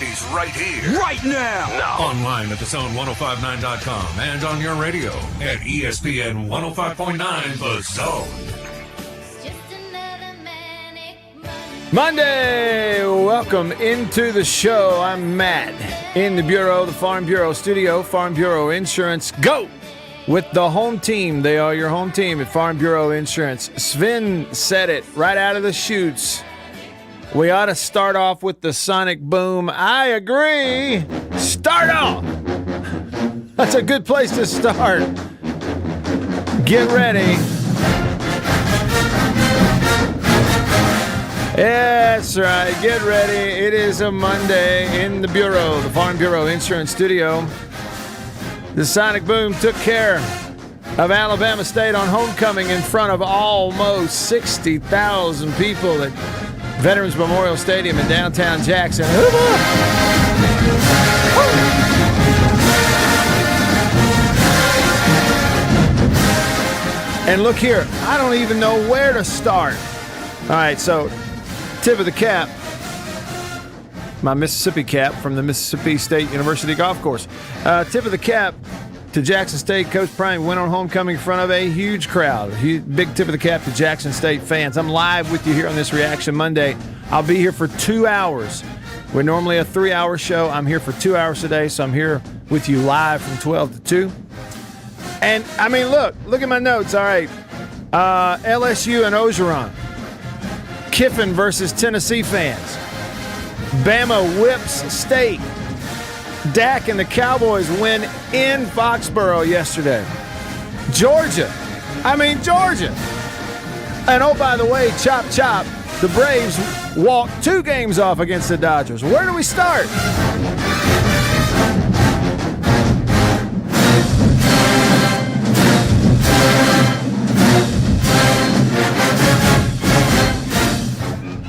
He's right here. Right now. Online at thezone1059.com and on your radio at ESPN 105.9 The Zone. Monday, welcome into the show. I'm Matt in the Bureau, the Farm Bureau studio, Farm Bureau Insurance. Go with the home team. They are your home team at Farm Bureau Insurance. Sven said it right out of the chutes. We ought to start off with the sonic boom. I agree. Start off. That's a good place to start. Get ready. That's right. Get ready. It is a Monday in the Bureau, the Farm Bureau Insurance Studio. The Sonic Boom took care of Alabama State on homecoming in front of almost 60,000 people at Veterans Memorial Stadium in downtown Jackson. And look here, I don't even know where to start. All right, so tip of the cap, my Mississippi cap from the Mississippi State University Golf Course. Tip of the cap to Jackson State. Coach Prime went on homecoming in front of a huge crowd. Big tip of the cap to Jackson State fans. I'm live with you here on this Reaction Monday. I'll be here for 2 hours. We're normally a 3-hour show. I'm here for 2 hours today, so I'm here with you live from 12 to 2. And, I mean, look at my notes. All right, LSU and Ogeron. Kiffin versus Tennessee fans. Bama whips State. Dak and the Cowboys win in Foxborough yesterday. Georgia. And oh, by the way, chop, chop, the Braves walked 2 games off against the Dodgers. Where do we start?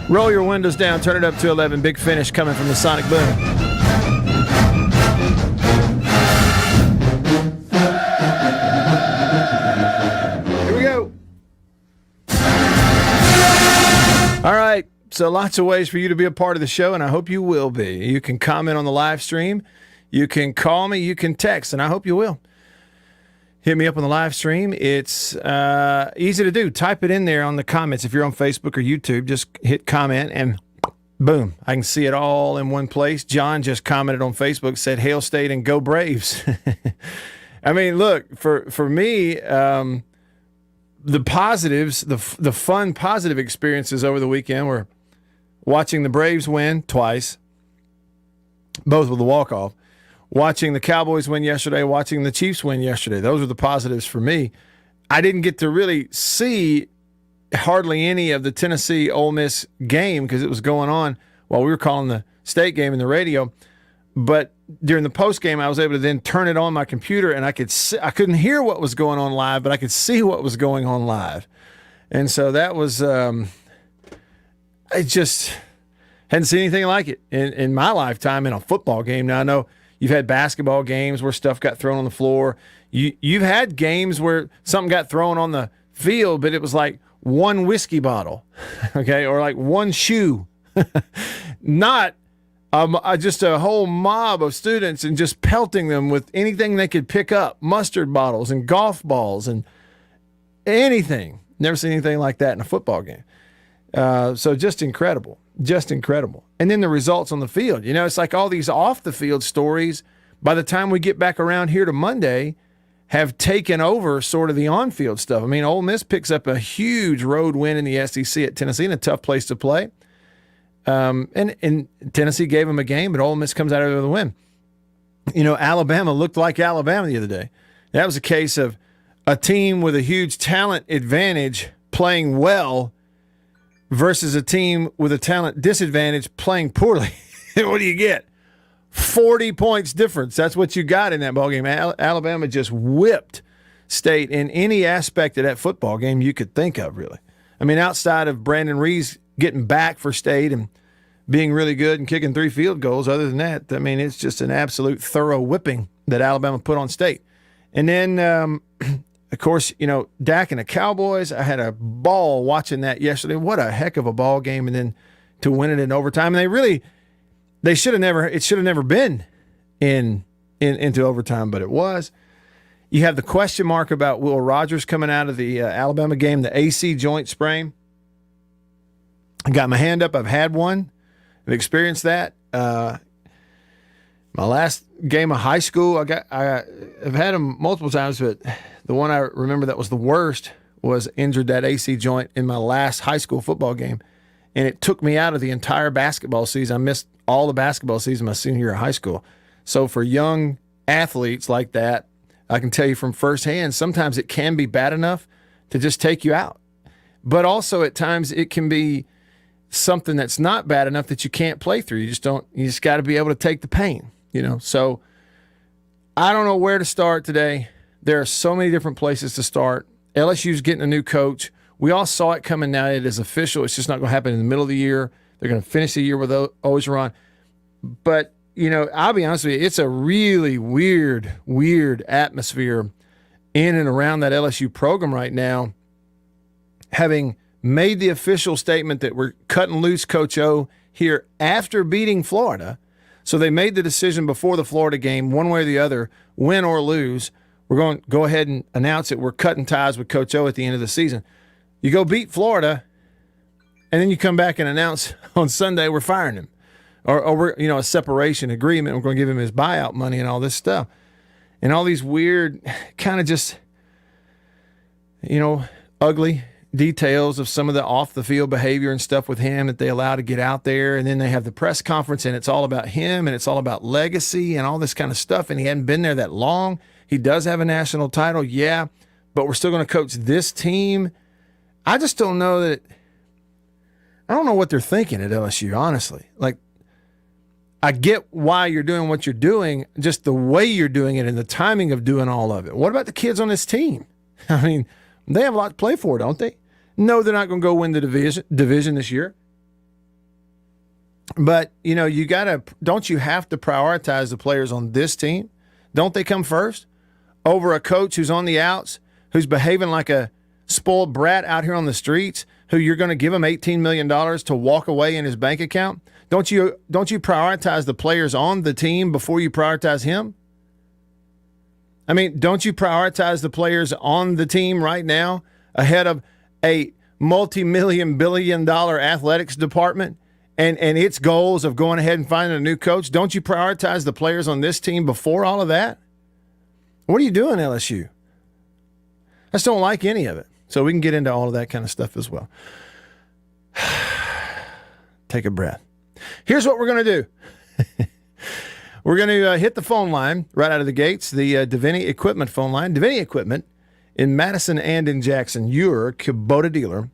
Roll your windows down, turn it up to 11. Big finish coming from the Sonic Boom. Here we go. All right, so lots of ways for you to be a part of the show, and I hope you will be. You can comment on the live stream. You can call me. You can text, and I hope you will. Hit me up on the live stream. It's easy to do. Type it in there on the comments. If you're on Facebook or YouTube, just hit comment and boom, I can see it all in one place. John just commented on Facebook, said, Hail State and go Braves. I mean, look, for me, the positives, the fun, positive experiences over the weekend were watching the Braves win twice, both with a walk-off. Watching the Cowboys win yesterday, watching the Chiefs win yesterday. Those are the positives for me. I didn't get to really see hardly any of the Tennessee-Ole Miss game because it was going on while we were calling the state game in the radio. But during the post game, I was able to then turn it on my computer, and I couldn't hear what was going on live, but I could see what was going on live. And so that was I just hadn't seen anything like it in my lifetime in a football game. Now, I know you've had basketball games where stuff got thrown on the floor. You've had games where something got thrown on the field, but it was like one whiskey bottle, okay, or like one shoe. Not just a whole mob of students and just pelting them with anything they could pick up, mustard bottles and golf balls and anything. Never seen anything like that in a football game. So just incredible. Just incredible. And then the results on the field. You know, it's like all these off-the-field stories, by the time we get back around here to Monday, have taken over sort of the on-field stuff. I mean, Ole Miss picks up a huge road win in the SEC at Tennessee, in a tough place to play. And Tennessee gave them a game, but Ole Miss comes out of there with a win. You know, Alabama looked like Alabama the other day. That was a case of a team with a huge talent advantage playing well versus a team with a talent disadvantage playing poorly. What do you get? 40 points difference. That's what you got in that ballgame. Alabama just whipped State in any aspect of that football game you could think of, really. I mean, outside of Brandon Reeves getting back for State and being really good and kicking 3 field goals, other than that, I mean, it's just an absolute thorough whipping that Alabama put on State. And then, of course, you know, Dak and the Cowboys, I had a ball watching that yesterday. What a heck of a ball game. And then to win it in overtime. And It should have never been into overtime, but it was. You have the question mark about Will Rogers coming out of the Alabama game, the AC joint sprain. I got my hand up. I've had one. I've experienced that. My last game of high school, I've had them multiple times, but the one I remember that was the worst was injured that AC joint in my last high school football game, and it took me out of the entire basketball season. I missed all the basketball season my senior year of high school. So for young athletes like that, I can tell you from firsthand, sometimes it can be bad enough to just take you out. But also at times it can be something that's not bad enough that you can't play through. You just got to be able to take the pain, So I don't know where to start today. There are so many different places to start. LSU's getting a new coach. We all saw it coming now. It is official. It's just not going to happen in the middle of the year. They're going to finish the year with Ogeron. But, I'll be honest with you, it's a really weird atmosphere in and around that LSU program right now, having made the official statement that we're cutting loose Coach O here after beating Florida. So they made the decision before the Florida game, one way or the other, win or lose. We're going to go ahead and announce it. We're cutting ties with Coach O at the end of the season. You go beat Florida, and then you come back and announce on Sunday we're firing him. Or we're, a separation agreement. We're going to give him his buyout money and all this stuff. And all these weird, kind of just, ugly details of some of the off-the-field behavior and stuff with him that they allow to get out there. And then they have the press conference, and it's all about him, and it's all about legacy and all this kind of stuff. And he hadn't been there that long. He does have a national title, yeah, but we're still going to coach this team. I just don't know that – I don't know what they're thinking at LSU, honestly. Like, I get why you're doing what you're doing, just the way you're doing it and the timing of doing all of it. What about the kids on this team? I mean, they have a lot to play for, don't they? No, they're not going to go win the division this year. But, don't you have to prioritize the players on this team? Don't they come first over a coach who's on the outs, who's behaving like a spoiled brat out here on the streets, who you're going to give him $18 million to walk away in his bank account? Don't you prioritize the players on the team before you prioritize him? I mean, don't you prioritize the players on the team right now ahead of a multi-million, billion-dollar athletics department and its goals of going ahead and finding a new coach? Don't you prioritize the players on this team before all of that? What are you doing, LSU? I just don't like any of it. So we can get into all of that kind of stuff as well. Take a breath. Here's what we're going to do. We're going to hit the phone line right out of the gates, the Davini Equipment phone line. Davini Equipment in Madison and in Jackson, your Kubota dealer.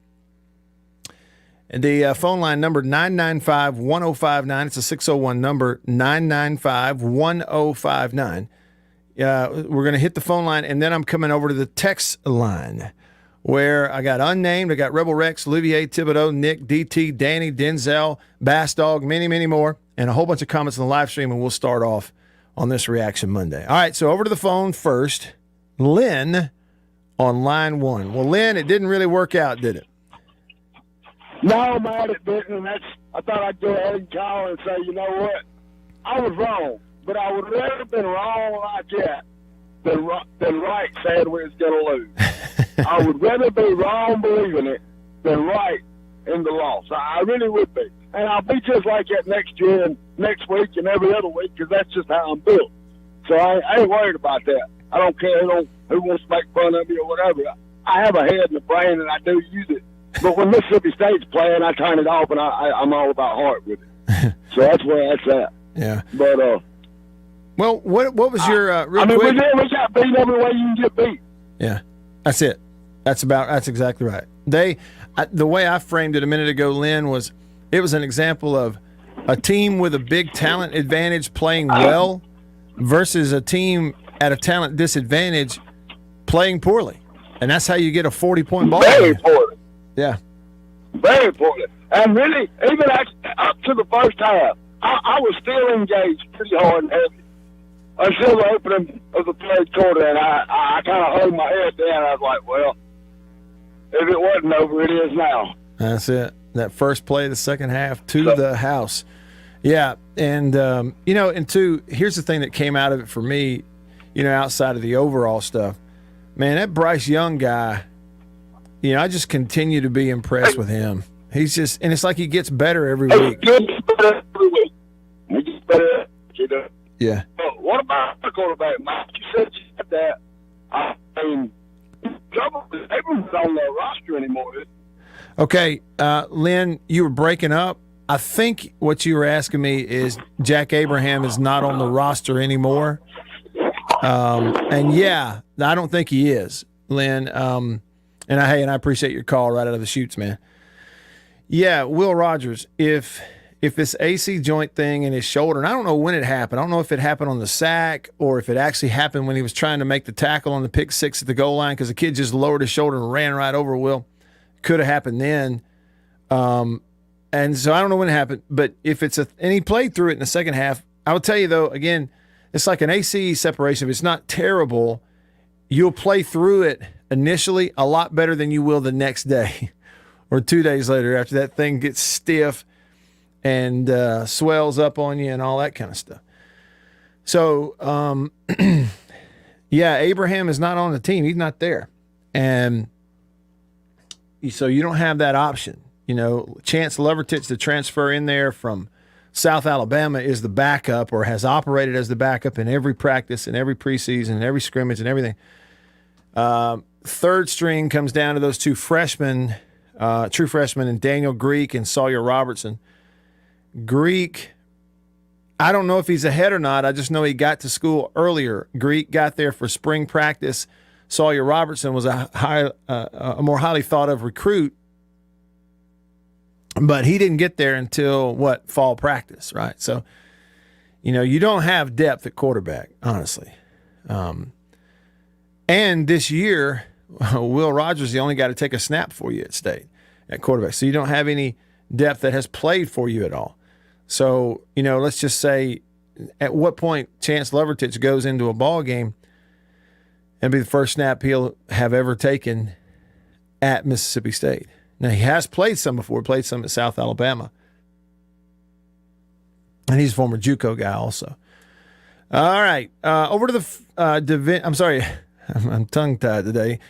And the phone line number 995-1059. It's a 601 number, 995-1059. We're going to hit the phone line, and then I'm coming over to the text line where I got Unnamed, I got Rebel Rex, Olivier, Thibodeau, Nick, DT, Danny, Denzel, Bass Dog, many, many more, and a whole bunch of comments on the live stream, and we'll start off on this Reaction Monday. All right, so over to the phone first. Lynn on line one. Well, Lynn, it didn't really work out, did it? No, man, it didn't. I thought I'd go ahead and call and say, you know what? I was wrong, but I would rather have been wrong like that than right saying we was going to lose. I would rather be wrong believing it than right in the loss. I really would be. And I'll be just like that next year and next week and every other week because that's just how I'm built. So I ain't worried about that. I don't care who wants to make fun of me or whatever. I have a head and a brain, and I do use it. But when Mississippi State's playing, I turn it off, and I'm all about heart with it. So that's where that's at. Yeah. But well, what was your real quick? We got beat every way you can get beat. Yeah, that's it. That's exactly right. The way I framed it a minute ago, Lynn, was it was an example of a team with a big talent advantage playing well versus a team at a talent disadvantage playing poorly, and that's how you get a 40-point ball. Very poorly. Yeah. Very poorly. And really, even up to the first half, I was still engaged pretty hard and heavy until the opening of the third quarter, and I kind of held my head down. I was like, well, if it wasn't over, it is now. That's it. That first play of the second half to the house. Yeah, and and two, here's the thing that came out of it for me, outside of the overall stuff, man, that Bryce Young guy, I just continue to be impressed with him. He's just, and it's like he gets better every week. He gets better every week. He gets better, Yeah. But what about the quarterback, Mike? You said you had that. I mean, trouble is Abrams not on the roster anymore. Okay, Lynn, you were breaking up. I think what you were asking me is Jack Abraham is not on the roster anymore. And yeah, I don't think he is, Lynn. And I appreciate your call right out of the chutes, man. Yeah, Will Rogers, if this AC joint thing in his shoulder, and I don't know when it happened. I don't know if it happened on the sack or if it actually happened when he was trying to make the tackle on the pick six at the goal line because the kid just lowered his shoulder and ran right over Will. Could have happened then. And so I don't know when it happened, but if it's and he played through it in the second half. I will tell you though, again, it's like an AC separation. If it's not terrible, you'll play through it initially a lot better than you will the next day or 2 days later after that thing gets stiff and swells up on you and all that kind of stuff. So, yeah, Abraham is not on the team. He's not there. And so you don't have that option. Chance Levertich to transfer in there from South Alabama is the backup or has operated as the backup in every practice and every preseason and every scrimmage and everything. Third string comes down to those two freshmen, true freshmen, and Daniel Greek and Sawyer Robertson. Greek, I don't know if he's ahead or not. I just know he got to school earlier. Greek got there for spring practice. Sawyer Robertson was a more highly thought of recruit. But he didn't get there until, fall practice, right? So, you don't have depth at quarterback, honestly. And this year, Will Rogers, the only guy to take a snap for you at State at quarterback. So you don't have any depth that has played for you at all. So, let's just say at what point Chance Levertich goes into a ball game and be the first snap he'll have ever taken at Mississippi State. Now, he has played some before, played some at South Alabama. And he's a former JUCO guy also. All right. Over to the I'm sorry. I'm tongue-tied today.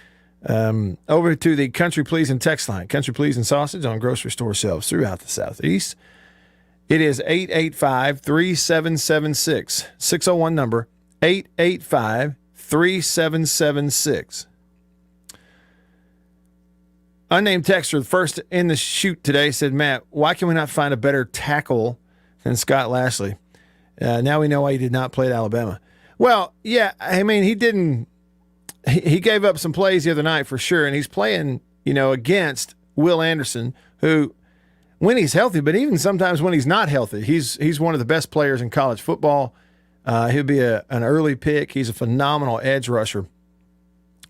Over to the Country Pleasing text line. Country Pleasing sausage on grocery store shelves throughout the Southeast. It is 885-3776. 601 number, 885-3776. Unnamed texter, first in the shoot today, said, Matt, why can we not find a better tackle than Scott Lashley? Now we know why he did not play at Alabama. Well, yeah, I mean, he didn't. He gave up some plays the other night for sure, and he's playing, against Will Anderson, who, when he's healthy, but even sometimes when he's not healthy, he's one of the best players in college football. He'll be an early pick. He's a phenomenal edge rusher.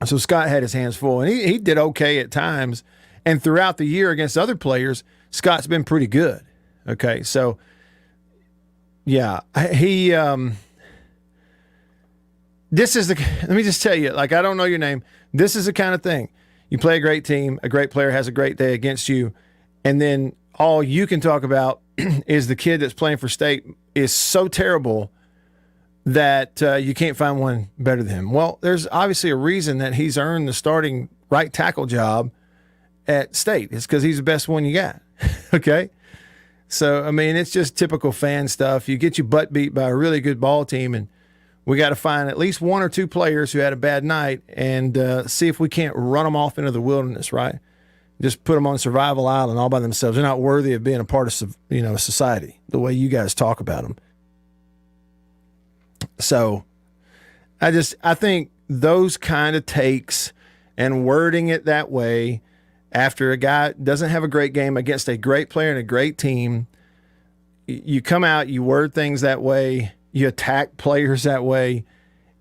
So Scott had his hands full, and he did okay at times. And throughout the year against other players, Scott's been pretty good. Okay, so yeah, this is let me just tell you, I don't know your name. This is the kind of thing. You play a great team, a great player has a great day against you, and then all you can talk about is the kid that's playing for State is so terrible that you can't find one better than him. Well, there's obviously a reason that he's earned the starting right tackle job at State. It's because he's the best one you got. Okay? So, I mean, it's just typical fan stuff. You get your butt beat by a really good ball team, and we got to find at least one or two players who had a bad night and see if we can't run them off into the wilderness, right? Just put them on survival island all by themselves. They're not worthy of being a part of, society the way you guys talk about them. So I think those kind of takes and wording it that way after a guy doesn't have a great game against a great player and a great team, you come out, you word things that way, you attack players that way,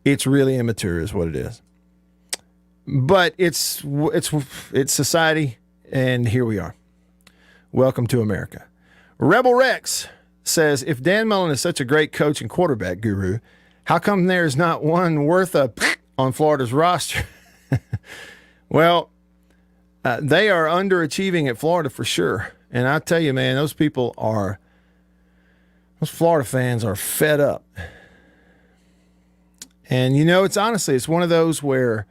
it's really immature is what it is. But it's society, and here we are. Welcome to America. Rebel Rex says, if Dan Mullen is such a great coach and quarterback guru, how come there's not one worth a on Florida's roster? Well, they are underachieving at Florida for sure. And I tell you, man, those people are Those Florida fans are fed up. And, it's one of those where,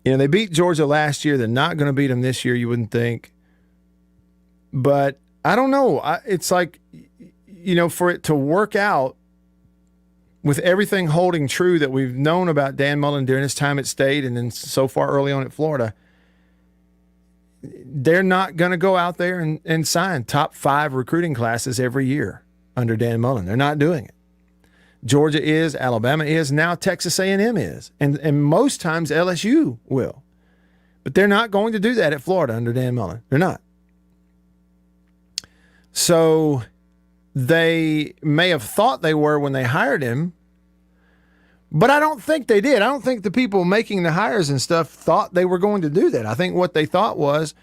they beat Georgia last year. They're not going to beat them this year, you wouldn't think. But I don't know. It's like, for it to work out with everything holding true that we've known about Dan Mullen during his time at State and then so far early on at Florida, they're not going to go out there and sign top 5 recruiting classes every year under Dan Mullen. They're not doing it. Georgia is, Alabama is, now Texas A&M is, and most times LSU will. But they're not going to do that at Florida under Dan Mullen. They're not. So they may have thought they were when they hired him, but I don't think they did. I don't think the people making the hires and stuff thought they were going to do that. I think what they thought was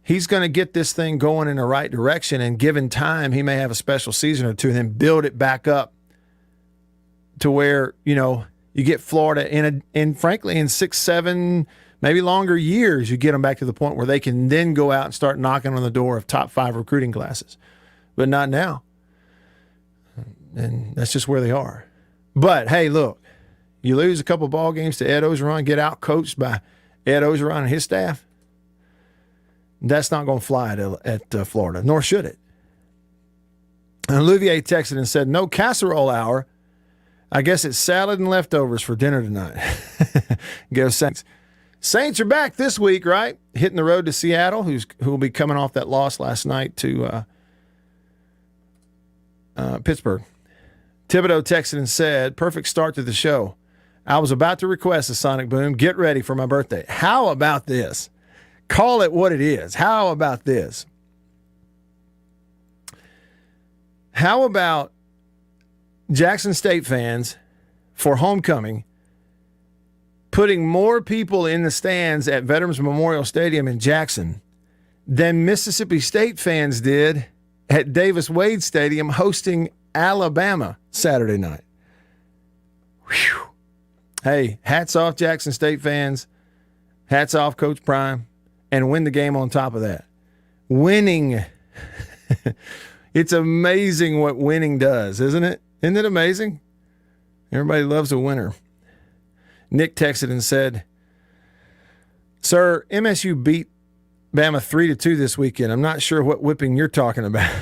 he's going to get this thing going in the right direction, and given time, he may have a special season or two and then build it back up to where, you get Florida frankly, in 6, 7, maybe longer years, you get them back to the point where they can then go out and start knocking on the door of top 5 recruiting classes. But not now. And that's just where they are. But, hey, look, you lose a couple ball games to Ed Ogeron, get out coached by Ed Ogeron and his staff, that's not going to fly at Florida, nor should it. And Olivier texted and said, no casserole hour. I guess it's salad and leftovers for dinner tonight. Go Saints. Saints are back this week, right? Hitting the road to Seattle, who will be coming off that loss last night to Pittsburgh. Thibodeau texted and said, perfect start to the show. I was about to request a sonic boom. Get ready for my birthday. How about this? Call it what it is. How about this? How about Jackson State fans for homecoming putting more people in the stands at Veterans Memorial Stadium in Jackson than Mississippi State fans did at Davis Wade Stadium hosting Alabama Saturday night? Whew. Hey, hats off Jackson State fans. Hats off Coach Prime. And win the game on top of that. Winning. It's amazing what winning does, isn't it? Isn't it amazing? Everybody loves a winner. Nick texted and said, sir, MSU beat Bama 3-2 this weekend. I'm not sure what whipping you're talking about.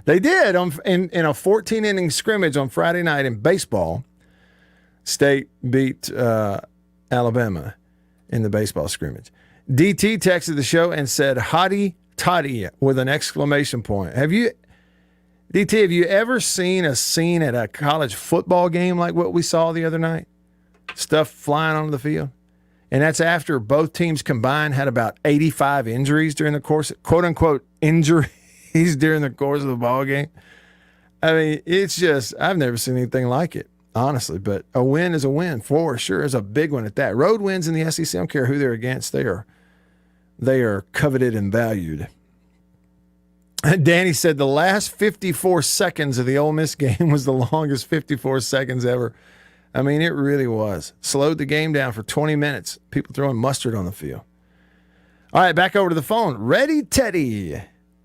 They did in a 14-inning scrimmage on Friday night in baseball. State beat Alabama in the baseball scrimmage. DT texted the show and said, hottie toddy with an exclamation point. Have you ever seen a scene at a college football game like what we saw the other night? Stuff flying onto the field. And that's after both teams combined had about 85 injuries during the course, quote unquote, injuries during the course of the ball game. I mean, it's just, I've never seen anything like it, honestly. But a win is a win for sure. It's a big one at that. Road wins in the SEC, I don't care who they're against. They are coveted and valued. Danny said the last 54 seconds of the Ole Miss game was the longest 54 seconds ever. I mean, it really was. Slowed the game down for 20 minutes. People throwing mustard on the field. All right, back over to the phone. Ready Teddy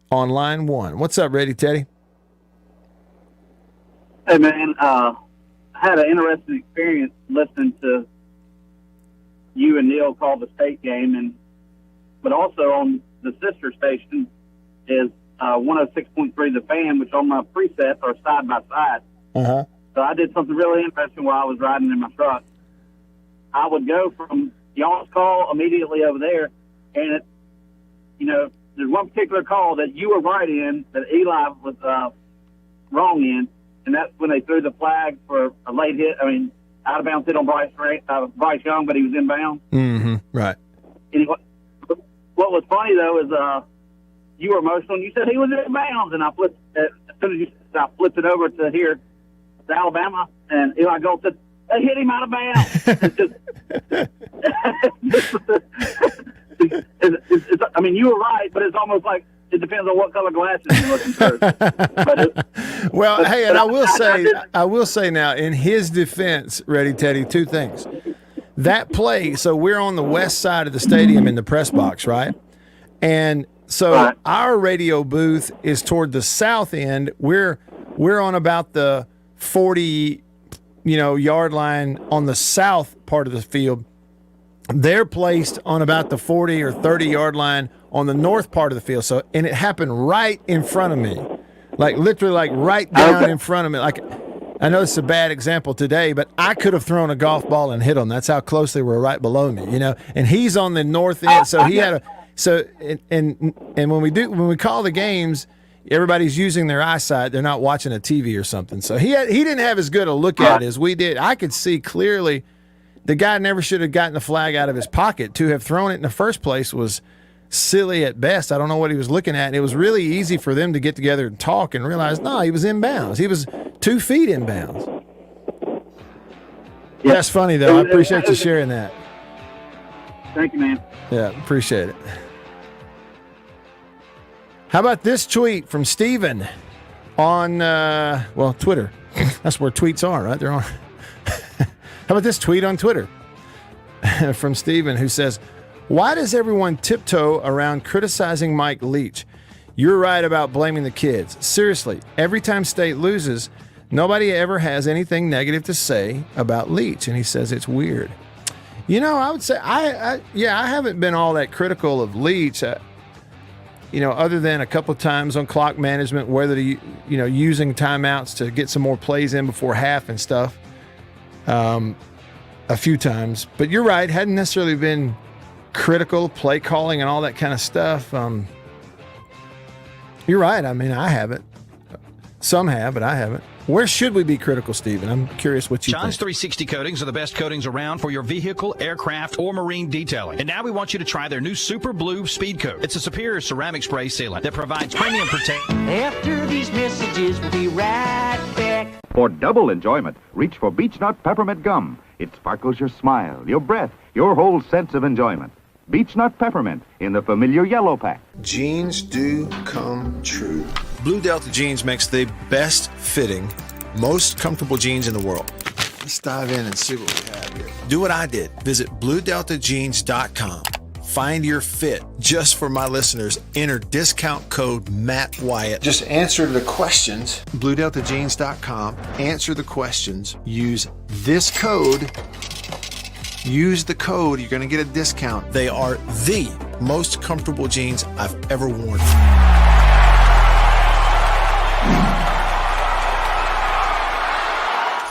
on line 1. What's up, Ready Teddy? Hey, man. I had an interesting experience listening to you and Neil call the state game, but also on the sister station is 106.3 The Fan, which on my presets are side by side. Uh-huh. So I did something really interesting while I was riding in my truck. I would go from y'all's call immediately over there, and there's one particular call that you were right in that Eli was wrong in, and that's when they threw the flag for a late hit. I mean, out of bounds hit on Bryce Young, but he was inbound. Mm-hmm. Right. Anyway, what was funny though is you were emotional and you said he was in bounds, and I flipped as soon as I flipped it over to here to Alabama, and Eli Gold said they hit him out of bounds. I mean, you were right, but it's almost like it depends on what color glasses you're looking through. Well, hey, and I will say now, in his defense, Ready Teddy, 2 things. That play, so we're on the west side of the stadium in the press box, right? And So Right. our radio booth is toward the south end. We're on about the 40, yard line on the south part of the field. They're placed on about the 40 or 30 yard line on the north part of the field. So, and it happened right in front of me, like literally like right down in front of me. Like, I know it's a bad example today, but I could have thrown a golf ball and hit him. That's how close they were right below me, and he's on the north end. So he had and when we call the games, everybody's using their eyesight. They're not watching a TV or something. So he didn't have as good a look at it as we did. I could see clearly the guy never should have gotten the flag out of his pocket. To have thrown it in the first place was silly at best. I don't know what he was looking at. And it was really easy for them to get together and talk and realize, no, he was inbounds. He was 2 feet inbounds. Yeah. That's funny, though. I appreciate you sharing that. Thank you, man. Yeah, appreciate it. How about this tweet from Steven on, Twitter? That's where tweets are, right? They're on. How about this tweet on Twitter from Steven, who says, "Why does everyone tiptoe around criticizing Mike Leach? You're right about blaming the kids. Seriously, every time State loses, nobody ever has anything negative to say about Leach." And he says it's weird. I would say I haven't been all that critical of Leach. Other than a couple of times on clock management, whether using timeouts to get some more plays in before half and stuff. A few times, but you're right. Hadn't necessarily been critical play calling and all that kind of stuff. You're right. I mean, I haven't. Some have, but I haven't. Where should we be critical, Stephen? I'm curious what you John's think. 360 Coatings are the best coatings around for your vehicle, aircraft, or marine detailing. And now we want you to try their new Super Blue Speed Coat. It's a superior ceramic spray sealant that provides premium protection. After these messages, we'll be right back. For double enjoyment, reach for Beech Nut Peppermint Gum. It sparkles your smile, your breath, your whole sense of enjoyment. Beech Nut Peppermint in the familiar yellow pack. Jeans do come true. Blue Delta Jeans makes the best fitting, most comfortable jeans in the world. Let's dive in and see what we have here. Do what I did. Visit BlueDeltaJeans.com. Find your fit. Just for my listeners, enter discount code Matt Wyatt. Just answer the questions. BlueDeltaJeans.com. Answer the questions. Use this code. Use the code. You're going to get a discount. They are the most comfortable jeans I've ever worn.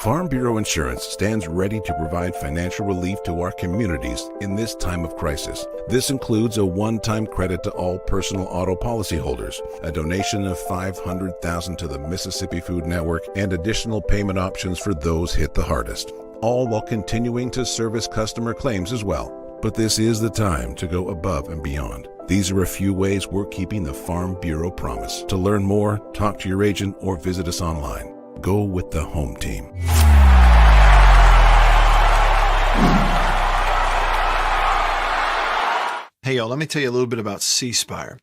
Farm Bureau Insurance stands ready to provide financial relief to our communities in this time of crisis. This includes a one-time credit to all personal auto policyholders, a donation of $500,000 to the Mississippi Food Network, and additional payment options for those hit the hardest, all while continuing to service customer claims as well. But this is the time to go above and beyond. These are a few ways we're keeping the Farm Bureau promise. To learn more, talk to your agent or visit us online. Go with the home team. Hey, y'all, let me tell you a little bit about C Spire.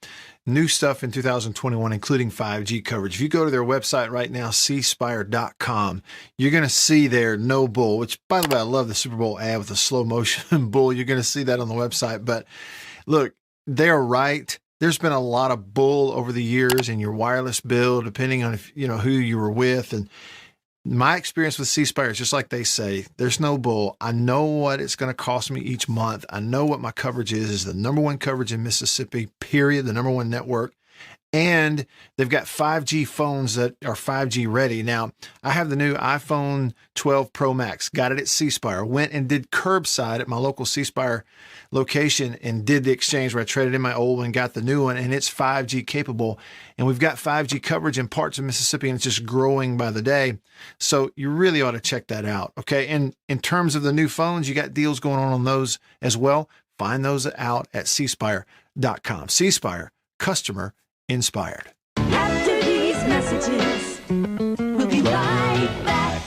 New stuff in 2021, including 5G coverage. If you go to their website right now, cspire.com, you're going to see their no bull, which, by the way, I love the Super Bowl ad with the slow motion bull. You're going to see that on the website. But look, they're right. There's been a lot of bull over the years in your wireless bill, depending on who you were with. And my experience with C Spire is just like they say, there's no bull. I know what it's going to cost me each month. I know what my coverage is the number one coverage in Mississippi, period, the number one network. And they've got 5G phones that are 5G ready. Now, I have the new iPhone 12 Pro Max, got it at C Spire, went and did curbside at my local C Spire location and did the exchange where I traded in my old one, got the new one, and it's 5G capable. And we've got 5G coverage in parts of Mississippi, and it's just growing by the day. So you really ought to check that out, okay? And in terms of the new phones, you got deals going on those as well. Find those out at cspire.com. C Spire, customer inspired. After these messages, we'll be right back.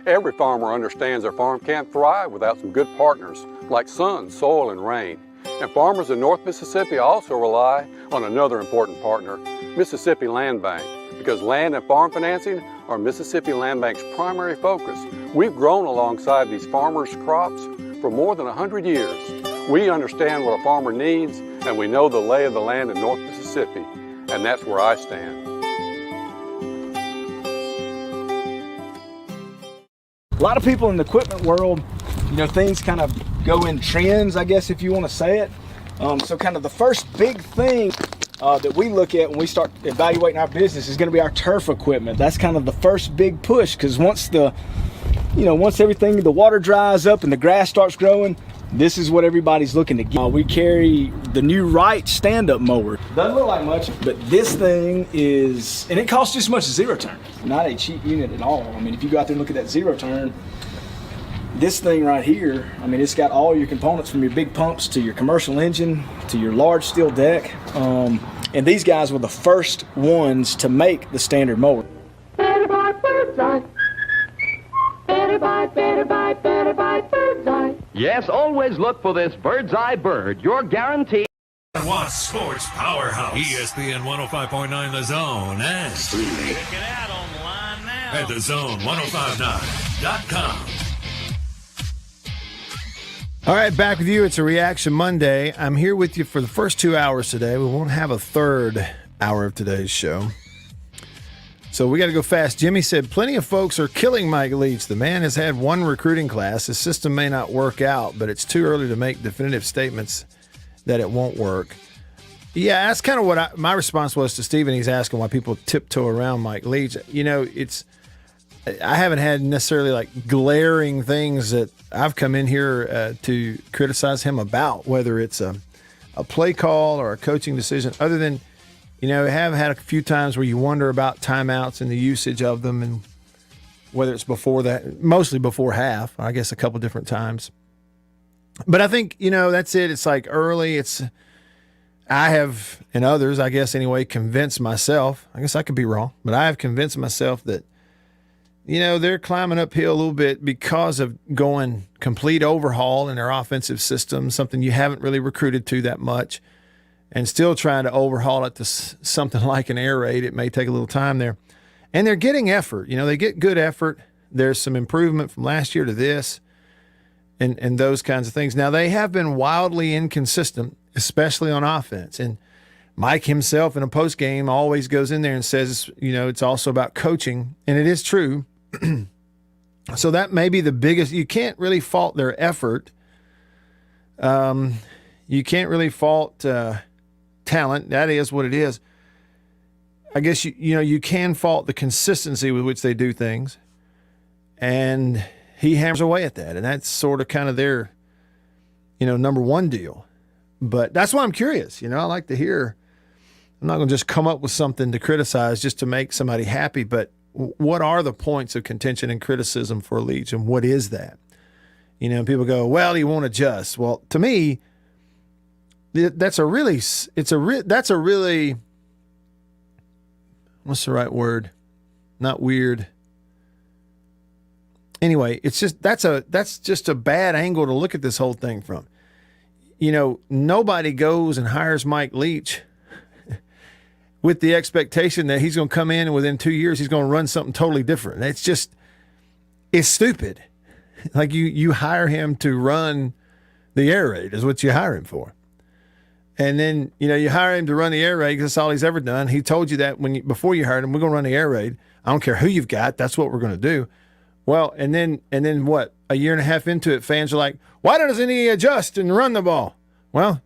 Every farmer understands their farm can't thrive without some good partners like sun, soil, and rain. And farmers in North Mississippi also rely on another important partner, Mississippi Land Bank, because land and farm financing are Mississippi Land Bank's primary focus. We've grown alongside these farmers' crops for more than 100 years. We understand what a farmer needs, and we know the lay of the land in North Mississippi Mississippi, and that's where I stand. A lot of people in the equipment world, things kind of go in trends, I guess, if you want to say it. So kind of the first big thing that we look at when we start evaluating our business is going to be our turf equipment. That's kind of the first big push, because once everything, the water dries up and the grass starts growing, this is what everybody's looking to get. We carry the new Reax stand-up mower. Doesn't look like much, but this thing is, and it costs just as much as zero turn. Not a cheap unit at all. I mean, if you go out there and look at that zero turn, this thing right here, I mean, it's got all your components from your big pumps to your commercial engine to your large steel deck. And these guys were the first ones to make the standard mower. Better buy bird's eye. Better buy, better buy, better buy bird's eye. Yes, always look for this bird's eye bird. Your guarantee. Watch Sports Powerhouse. ESPN 105.9 The Zone and streaming. Check it out online now at thezone1059.com. All right, back with you. It's a Reaction Monday. I'm here with you for the first 2 hours today. We won't have a third hour of today's show, so we got to go fast. Jimmy said, plenty of folks are killing Mike Leach. The man has had one recruiting class. His system may not work out, but it's too early to make definitive statements that it won't work. Yeah, that's kind of what my response was to Steven. He's asking why people tiptoe around Mike Leach. I haven't had necessarily like glaring things that I've come in here to criticize him about, whether it's a play call or a coaching decision, other than, I have had a few times where you wonder about timeouts and the usage of them, and whether it's before that, mostly before half, I guess a couple different times. But I think, that's it. It's like early. I have, and others, I guess anyway, convinced myself, I guess I could be wrong, but I have convinced myself that, they're climbing uphill a little bit because of going complete overhaul in their offensive system, something you haven't really recruited to that much, and still trying to overhaul it to something like an air raid. It may take a little time there. And they're getting effort. They get good effort. There's some improvement from last year to this and those kinds of things. Now, they have been wildly inconsistent, especially on offense. And Mike himself in a post game always goes in there and says, it's also about coaching. And it is true. So that may be the biggest. You can't really fault their effort. You can't really fault talent. That is what it is. I guess you can fault the consistency with which they do things, and he hammers away at that, and that's sort of kind of their number one deal. But that's why I'm curious. I like to hear. I'm not going to just come up with something to criticize just to make somebody happy, but what are the points of contention and criticism for Leach, and what is that? People go, well, he won't adjust. Well, to me, that's a really, what's the right word? Not weird. Anyway, it's just, that's just a bad angle to look at this whole thing from. Nobody goes and hires Mike Leach with the expectation that he's going to come in and within 2 years he's going to run something totally different. It's stupid. Like you hire him to run the air raid is what you hire him for. And then, you hire him to run the air raid because that's all he's ever done. He told you that before you hired him, we're going to run the air raid. I don't care who you've got. That's what we're going to do. Well, and then what? A year and a half into it, fans are like, why doesn't he adjust and run the ball? Well,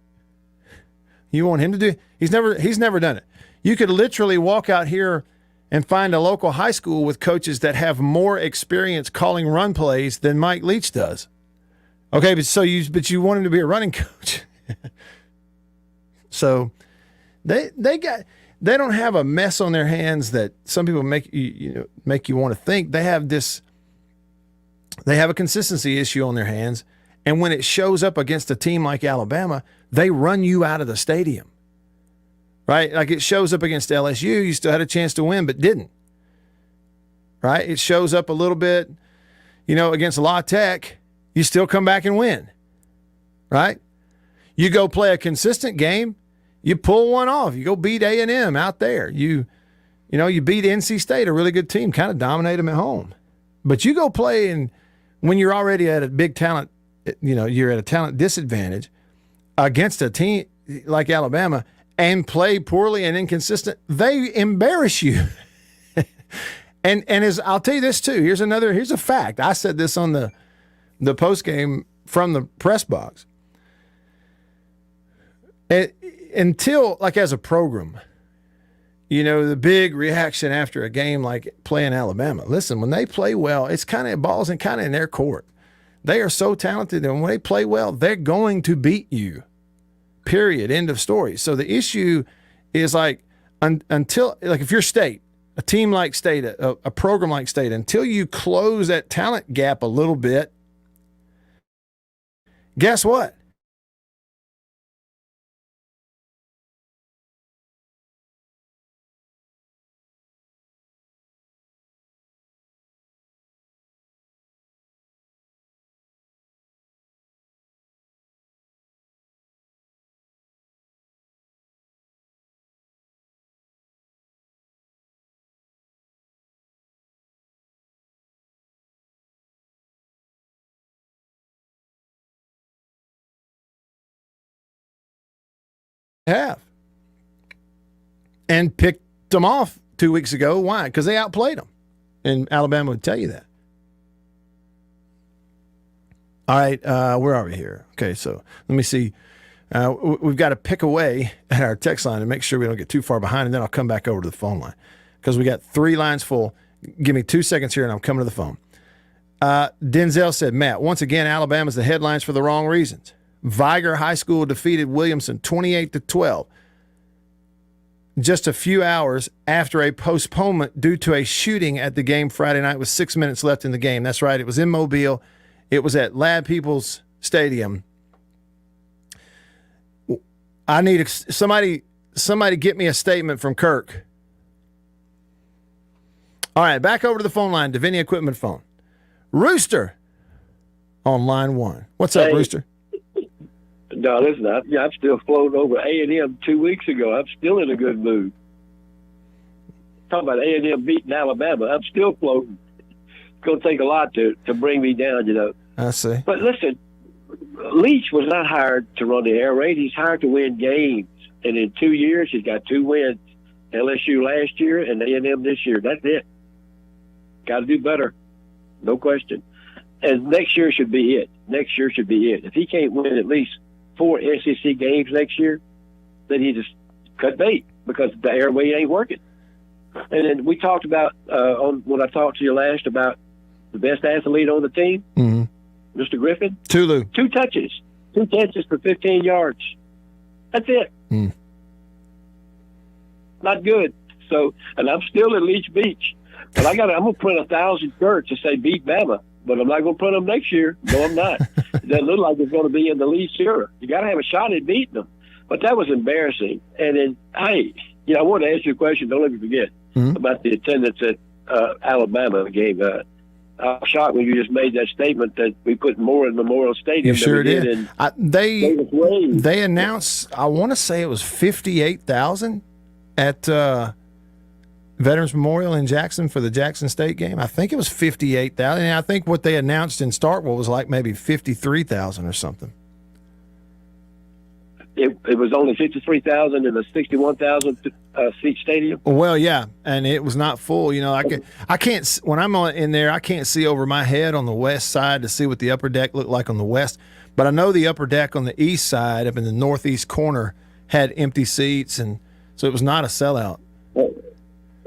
you want him to do? He's never done it. You could literally walk out here and find a local high school with coaches that have more experience calling run plays than Mike Leach does. Okay, but you want him to be a running coach. So they don't have a mess on their hands that some people make you want to think. They have a consistency issue on their hands, and when it shows up against a team like Alabama, they run you out of the stadium. Right? Like it shows up against LSU, you still had a chance to win, but didn't. Right? It shows up a little bit, against La Tech, you still come back and win. Right? You go play a consistent game, you pull one off. You go beat A&M out there. You beat NC State, a really good team, kind of dominate them at home. But you go play, and when you're already at a big talent, you're at a talent disadvantage against a team like Alabama, and play poorly and inconsistent, they embarrass you. and as I'll tell you this too, here's a fact. I said this on the post game from the press box. Until, like, as a program, you know, the big reaction after a game like playing Alabama. Listen, when they play well, it's kind of balls and kind of in their court. They are so talented, and when they play well, they're going to beat you. Period. End of story. So the issue is like until, like, if you're State, a team like State, a program like State, until you close that talent gap a little bit, guess what? Have and picked them off 2 weeks ago. Why? Because they outplayed them, and Alabama would tell you that. All right, where are we here? Okay, so let me see. We've got to pick away at our text line and make sure we don't get too far behind, and then I'll come back over to the phone line because we got 3 lines full. Give me 2 seconds here, and I'm coming to the phone. Denzel said, Matt, once again, Alabama's the headlines for the wrong reasons. Viger High School defeated Williamson 28-12 just a few hours after a postponement due to a shooting at the game Friday night with 6 minutes left in the game. That's right. It was in Mobile. It was at Lad Peoples Stadium. I need somebody get me a statement from Kirk. All right, back over to the phone line, Davini Equipment phone. Rooster on line 1. What's up, Rooster? No, listen, I'm still floating over A&M 2 weeks ago. I'm still in a good mood. Talking about A&M beating Alabama, I'm still floating. It's going to take a lot to bring me down, you know. I see. But listen, Leach was not hired to run the air raid. He's hired to win games. And in 2 years, he's got 2 wins. LSU last year and A&M this year. That's it. Got to do better. No question. And next year should be it. Next year should be it. If he can't win at least 4 SEC games next year, then he just cut bait because the airway ain't working. And then we talked about, when I talked to you last, about the best athlete on the team, Mr. Griffin. Tulu. 2 touches. 2 touches for 15 yards. That's it. Not good. So, and I'm still at Leach Beach. But I'm going to print 1,000 shirts to say beat Bama. But I'm not going to print them next year. No, I'm not. It doesn't look like it's going to be in the lead year. You got to have a shot at beating them. But that was embarrassing. And then, hey, you know, I want to ask you a question. Don't let me forget about the attendance at Alabama game. I was shocked when you just made that statement that we put more in Memorial Stadium. You sure did. They announced, I want to say it was 58,000 at Veterans Memorial in Jackson for the Jackson State game. I think it was 58,000. And I think what they announced in Starkville was like maybe 53,000 or something. It was only 53,000 in a 61,000 seat stadium. Well, yeah, and it was not full. You know, I can't when I'm in there, I can't see over my head on the west side to see what the upper deck looked like on the west. But I know the upper deck on the east side, up in the northeast corner, had empty seats, and so it was not a sellout. Well,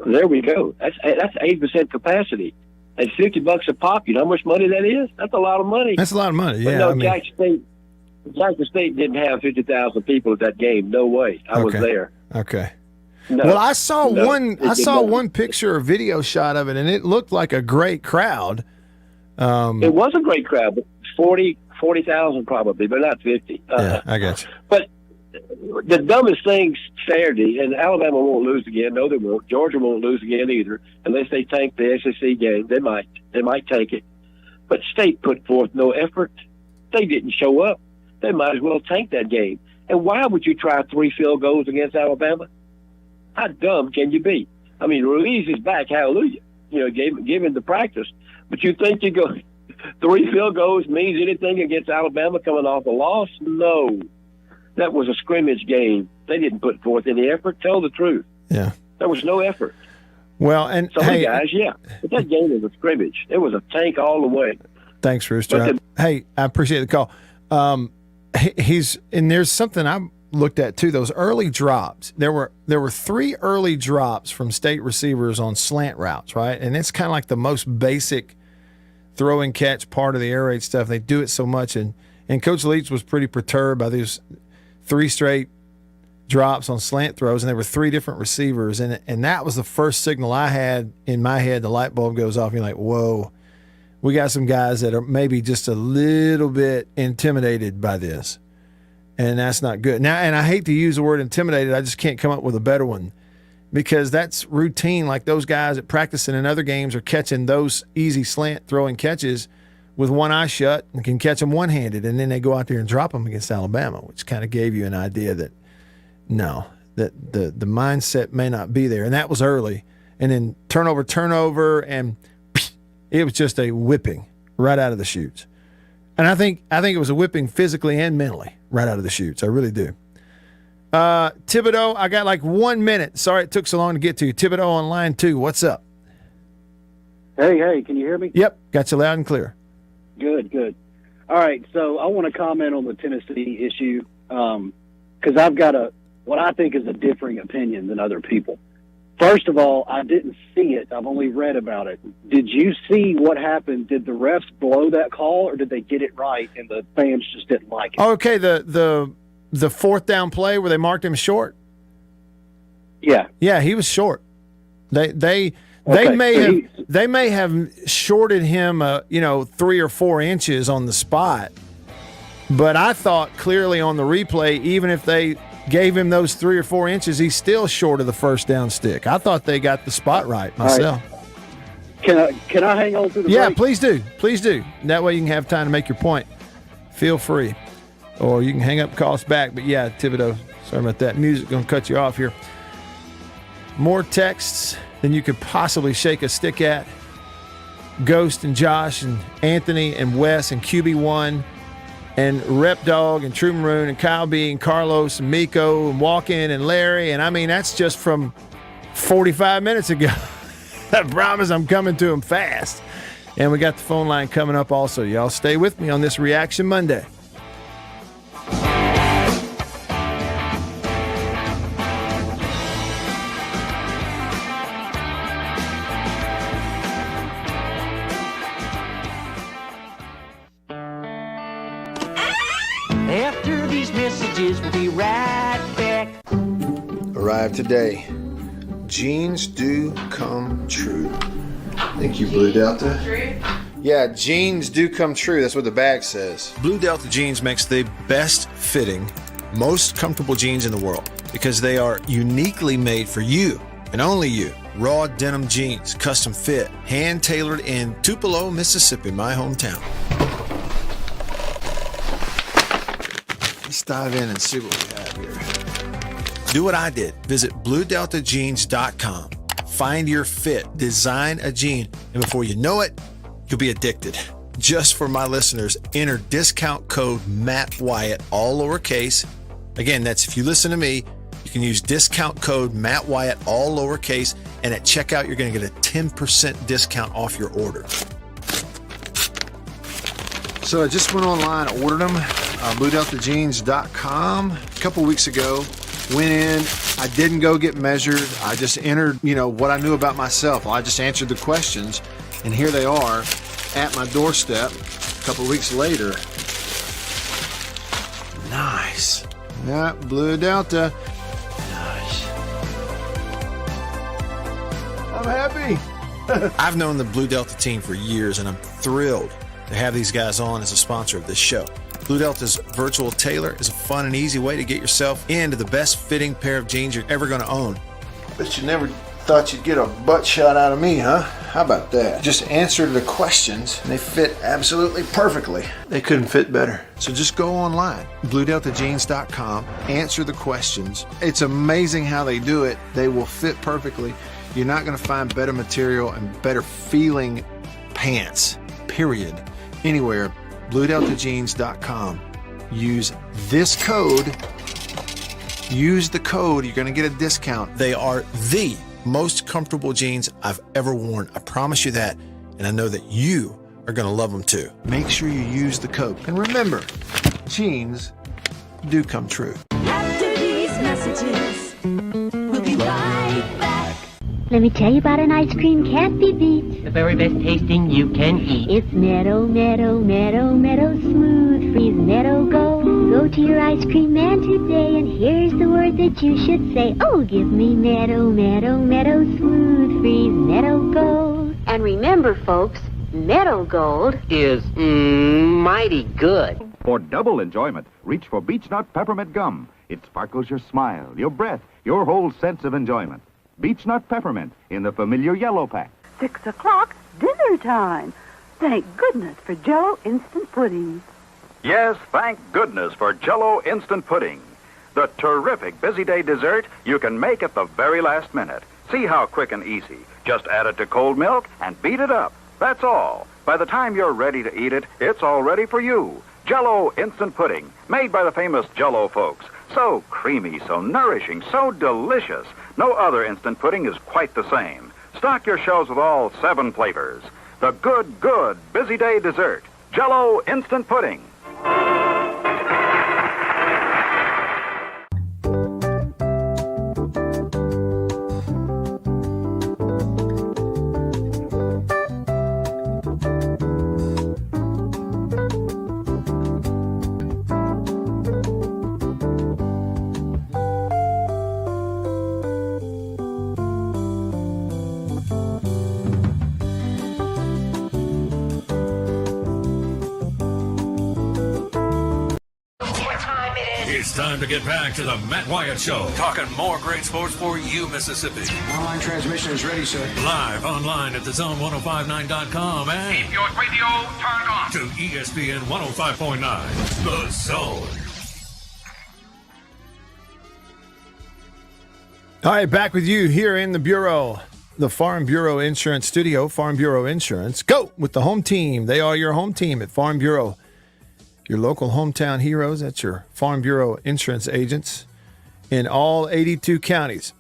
there we go. That's 8% capacity. At $50 a pop, you know how much money that is? That's a lot of money. That's a lot of money. Yeah. But no, Jackson State didn't have 50,000 people at that game. No way. I was there. Okay. No, well, I saw one picture or video shot of it, and it looked like a great crowd. It was a great crowd, but 40,000 probably, but not 50. Yeah, I got you. But the dumbest thing Saturday, and Alabama won't lose again. No, they won't. Georgia won't lose again either, unless they tank the SEC game. They might take it. But State put forth no effort. They didn't show up. They might as well tank that game. And why would you try 3 field goals against Alabama? How dumb can you be? I mean, Ruiz is back, hallelujah. You know, given the practice. But you think you go 3 field goals means anything against Alabama coming off a loss? No. that was a scrimmage game. They didn't put forth any effort. Tell the truth. Yeah. There was no effort. Well, and some of the guys, yeah. But that game was a scrimmage. It was a tank all the way. Thanks, Rooster. Hey, I appreciate the call. And there's something I looked at too. Those early drops. There were 3 early drops from state receivers on slant routes, right? And it's kind of like the most basic throw and catch part of the air raid stuff. They do it so much, and Coach Leach was pretty perturbed by these 3 straight drops on slant throws, and there were 3 different receivers, and that was the first signal I had in my head. The light bulb goes off. You're like, whoa, we got some guys that are maybe just a little bit intimidated by this, and that's not good. Now, and I hate to use the word intimidated. I just can't come up with a better one, because that's routine. Like those guys at practicing in other games are catching those easy slant throwing catches with one eye shut and can catch them one-handed, and then they go out there and drop them against Alabama, which kind of gave you an idea that no, that the mindset may not be there. And that was early. And then turnover, and it was just a whipping right out of the chutes. And I think it was a whipping physically and mentally right out of the chutes. I really do. Thibodeau, I got like 1 minute. Sorry it took so long to get to you. Thibodeau on line 2. What's up? Hey, can you hear me? Yep, got you loud and clear. Good. All right, so I want to comment on the Tennessee issue because I've got what I think is a differing opinion than other people. First of all, I didn't see it. I've only read about it. Did you see what happened? Did the refs blow that call, or did they get it right and the fans just didn't like it? Okay, the 4th down play where they marked him short? Yeah. Yeah, he was short. They may have shorted him 3 or 4 inches on the spot. But I thought clearly on the replay, even if they gave him those 3 or 4 inches, he's still short of the first down stick. I thought they got the spot right myself. Right. Can I hang on to the break? Yeah, please do. That way you can have time to make your point. Feel free. Or you can hang up, call us back. But yeah, Thibodeau, sorry about that. Music going to cut you off here. More texts than you could possibly shake a stick at. Ghost and Josh and Anthony and Wes and QB1 and Rep Dog and True Maroon and Kyle B and Carlos and Miko and Walk-In and Larry. And I mean, that's just from 45 minutes ago. I promise I'm coming to them fast. And we got the phone line coming up also. Y'all stay with me on this Reaction Monday. After these messages, we'll be right back. Arrived today. Jeans do come true. Thank you, Blue Delta. Yeah, jeans do come true. That's what the bag says. Blue Delta Jeans makes the best fitting, most comfortable jeans in the world because they are uniquely made for you and only you. Raw denim jeans, custom fit, hand tailored in Tupelo, Mississippi, my hometown. Let's dive in and see what we have here. Do what I did. Visit BlueDeltaJeans.com. Find your fit. Design a jean. And before you know it, you'll be addicted. Just for my listeners, enter discount code Matt Wyatt, all lowercase. Again, that's if you listen to me, you can use discount code Matt Wyatt, all lowercase. And at checkout, you're going to get a 10% discount off your order. So I just went online, ordered them. BlueDeltaJeans.com. A couple weeks ago, went in. I didn't go get measured. I just entered, what I knew about myself. I just answered the questions, and here they are at my doorstep a couple weeks later. Nice. Yeah, Blue Delta. Nice. I'm happy. I've known the Blue Delta team for years, and I'm thrilled to have these guys on as a sponsor of this show. Blue Delta's Virtual Tailor is a fun and easy way to get yourself into the best fitting pair of jeans you're ever going to own. Bet you never thought you'd get a butt shot out of me, huh? How about that? Just answer the questions and they fit absolutely perfectly. They couldn't fit better. So just go online, BlueDeltaJeans.com, answer the questions. It's amazing how they do it. They will fit perfectly. You're not going to find better material and better feeling pants, period, anywhere. BlueDeltaJeans.com. Use this code Use the code. You're going to get a discount. They are the most comfortable jeans I've ever worn. I promise you that. And I know that you are going to love them too. Make sure you use the code. And remember, jeans do come true. After these messages, we'll be right back. Let me tell you about an ice cream can't be beat. The very best tasting you can eat. It's Meadow, Meadow, Meadow, Meadow Smooth Freeze Meadow Gold. Go to your ice cream man today, and here's the word that you should say. Oh, give me Meadow, Meadow, Meadow Smooth Freeze Meadow Gold. And remember, folks, Meadow Gold is mighty good. For double enjoyment, reach for Beech Nut Peppermint Gum. It sparkles your smile, your breath, your whole sense of enjoyment. Beech Nut Peppermint in the familiar yellow pack. 6 o'clock, dinner time. Thank goodness for Jell-O Instant Pudding. Yes, thank goodness for Jell-O Instant Pudding. The terrific busy day dessert you can make at the very last minute. See how quick and easy. Just add it to cold milk and beat it up. That's all. By the time you're ready to eat it, it's all ready for you. Jell-O Instant Pudding, made by the famous Jell-O folks. So creamy, so nourishing, so delicious. No other instant pudding is quite the same. Stock your shelves with all 7 flavors. The good busy day dessert. Jell-O Instant Pudding. It's time to get back to the Matt Wyatt Show. Talking more great sports for you, Mississippi. Online transmission is ready, sir. Live online at thezone1059.com and Keep your radio turned on. to ESPN 105.9, The Zone. All right, back with you here in the Bureau, the Farm Bureau Insurance Studio, Farm Bureau Insurance. Go with the home team. They are your home team at Farm Bureau. Your local hometown heroes, that's your Farm Bureau insurance agents in all 82 counties.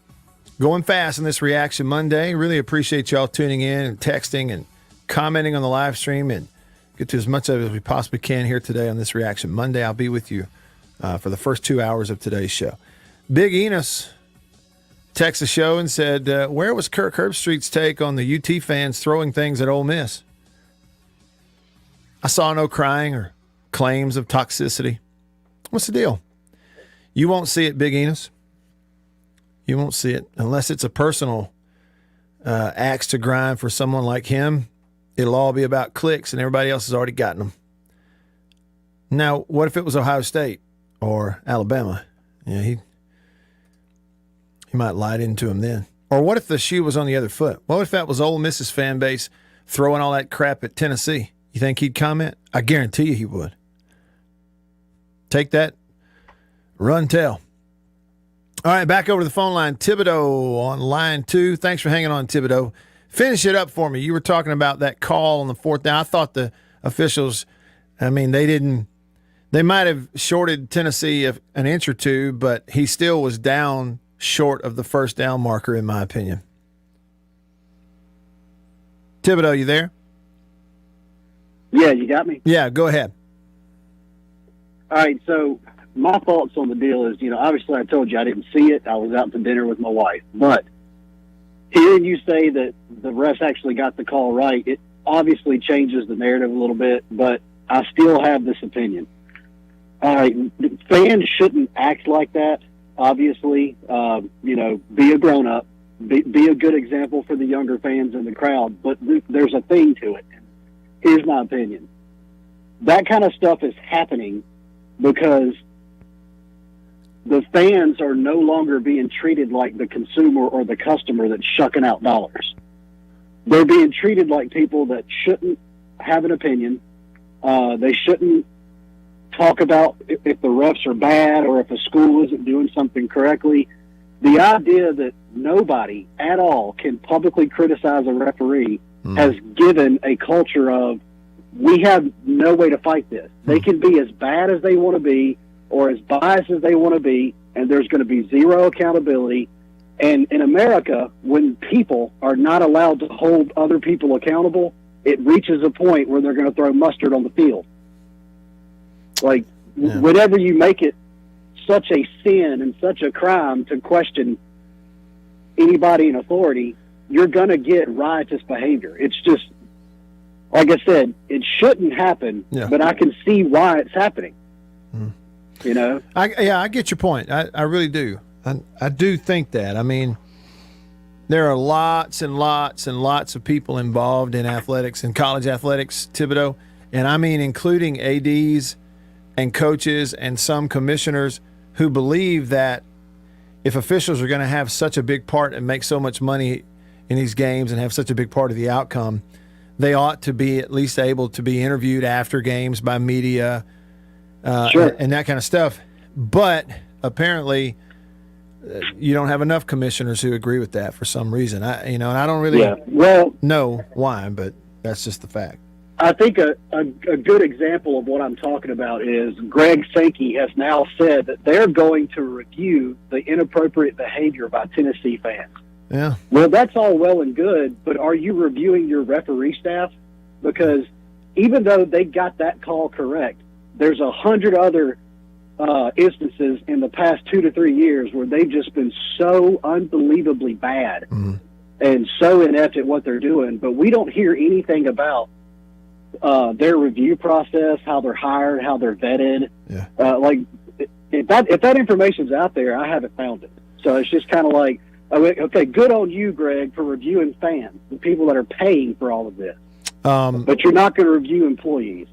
Going fast on this Reaction Monday. Really appreciate y'all tuning in and texting and commenting on the live stream and get to as much of it as we possibly can here today on this Reaction Monday. I'll be with you for the first 2 hours of today's show. Big Enos texted the show and said, where was Kirk Herbstreit's take on the UT fans throwing things at Ole Miss? I saw no crying or claims of toxicity. What's the deal? You won't see it, Big Enos. You won't see it unless it's a personal axe to grind for someone like him. It'll all be about clicks, and everybody else has already gotten them. Now, what if it was Ohio State or Alabama? Yeah, he might light into him then. Or what if the shoe was on the other foot? What if that was Ole Miss's fan base throwing all that crap at Tennessee? You think he'd comment? I guarantee you he would. Take that, run, tell. All right, back over to the phone line. Thibodeau on line 2. Thanks for hanging on, Thibodeau. Finish it up for me. You were talking about that call on the 4th down. I thought the officials, they might have shorted Tennessee an inch or two, but he still was down short of the first down marker, in my opinion. Thibodeau, you there? Yeah, you got me? Yeah, go ahead. All right, so my thoughts on the deal is, obviously I told you I didn't see it. I was out to dinner with my wife. But hearing you say that the refs actually got the call right, it obviously changes the narrative a little bit, but I still have this opinion. All right, fans shouldn't act like that, obviously. Be a grown-up. Be a good example for the younger fans in the crowd. But there's a thing to it. Here's my opinion. That kind of stuff is happening because the fans are no longer being treated like the consumer or the customer that's shucking out dollars. They're being treated like people that shouldn't have an opinion. They shouldn't talk about if the refs are bad or if a school isn't doing something correctly. The idea that nobody at all can publicly criticize a referee has given a culture of, we have no way to fight this. They can be as bad as they want to be or as biased as they want to be. and there's going to be zero accountability. And in America, when people are not allowed to hold other people accountable, it reaches a point where they're going to throw mustard on the field. Like, whenever you make it such a sin and such a crime to question anybody in authority, you're going to get riotous behavior. It's just, like I said, it shouldn't happen, but I can see why it's happening. You know? I get your point. I really do. I do think that. I mean, there are lots and lots and lots of people involved in athletics and college athletics, Thibodeau, and I mean including ADs and coaches and some commissioners who believe that if officials are going to have such a big part and make so much money in these games and have such a big part of the outcome, they ought to be at least able to be interviewed after games by media and that kind of stuff. But apparently you don't have enough commissioners who agree with that for some reason. And I don't really know why, but that's just the fact. I think a good example of what I'm talking about is Greg Sankey has now said that they're going to review the inappropriate behavior by Tennessee fans. Yeah. Well, that's all well and good, but are you reviewing your referee staff? Because even though they got that call correct, there's 100 other instances in the past 2 to 3 years where they've just been so unbelievably bad and so inept at what they're doing, but we don't hear anything about their review process, how they're hired, how they're vetted. Like if that information's out there, I haven't found it. So it's just kind of like, okay, good on you, Greg, for reviewing fans, the people that are paying for all of this. But you're not going to review employees.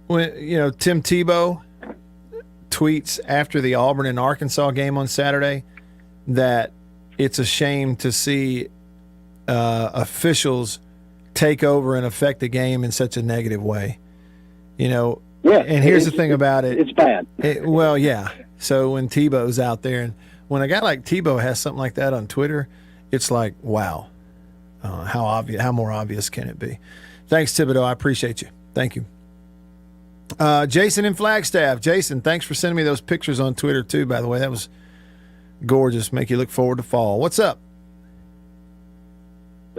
When Tim Tebow tweets after the Auburn and Arkansas game on Saturday that it's a shame to see officials take over and affect the game in such a negative way. And here's the thing about it. It's bad. So when Tebow's out there, and when a guy like Tebow has something like that on Twitter, it's like, wow, how more obvious can it be? Thanks, Thibodeau. I appreciate you. Thank you. Jason in Flagstaff. Jason, thanks for sending me those pictures on Twitter too, by the way. That was gorgeous. Make you look forward to fall. What's up?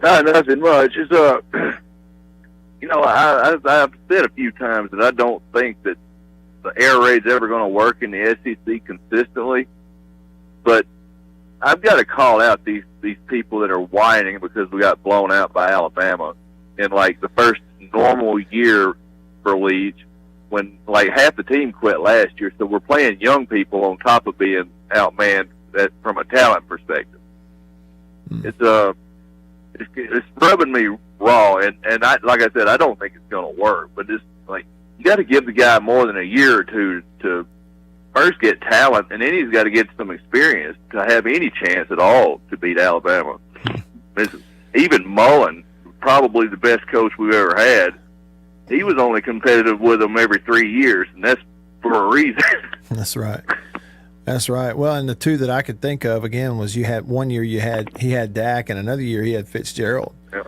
Nothing much. It's I've said a few times that I don't think that the air raid's ever going to work in the SEC consistently. But I've got to call out these people that are whining because we got blown out by Alabama in like the first normal year for Leach, when like half the team quit last year. So we're playing young people on top of being outmanned from a talent perspective. It's rubbing me raw, and I, like I said, I don't think it's going to work. But it's like you got to give the guy more than a year or two to first get talent, and then he's got to get some experience to have any chance at all to beat Alabama. Even Mullen, probably the best coach we've ever had, he was only competitive with them every 3 years, and that's for a reason. That's right. That's right. Well, and the two that I could think of again was he had Dak, and another year he had Fitzgerald. Yeah.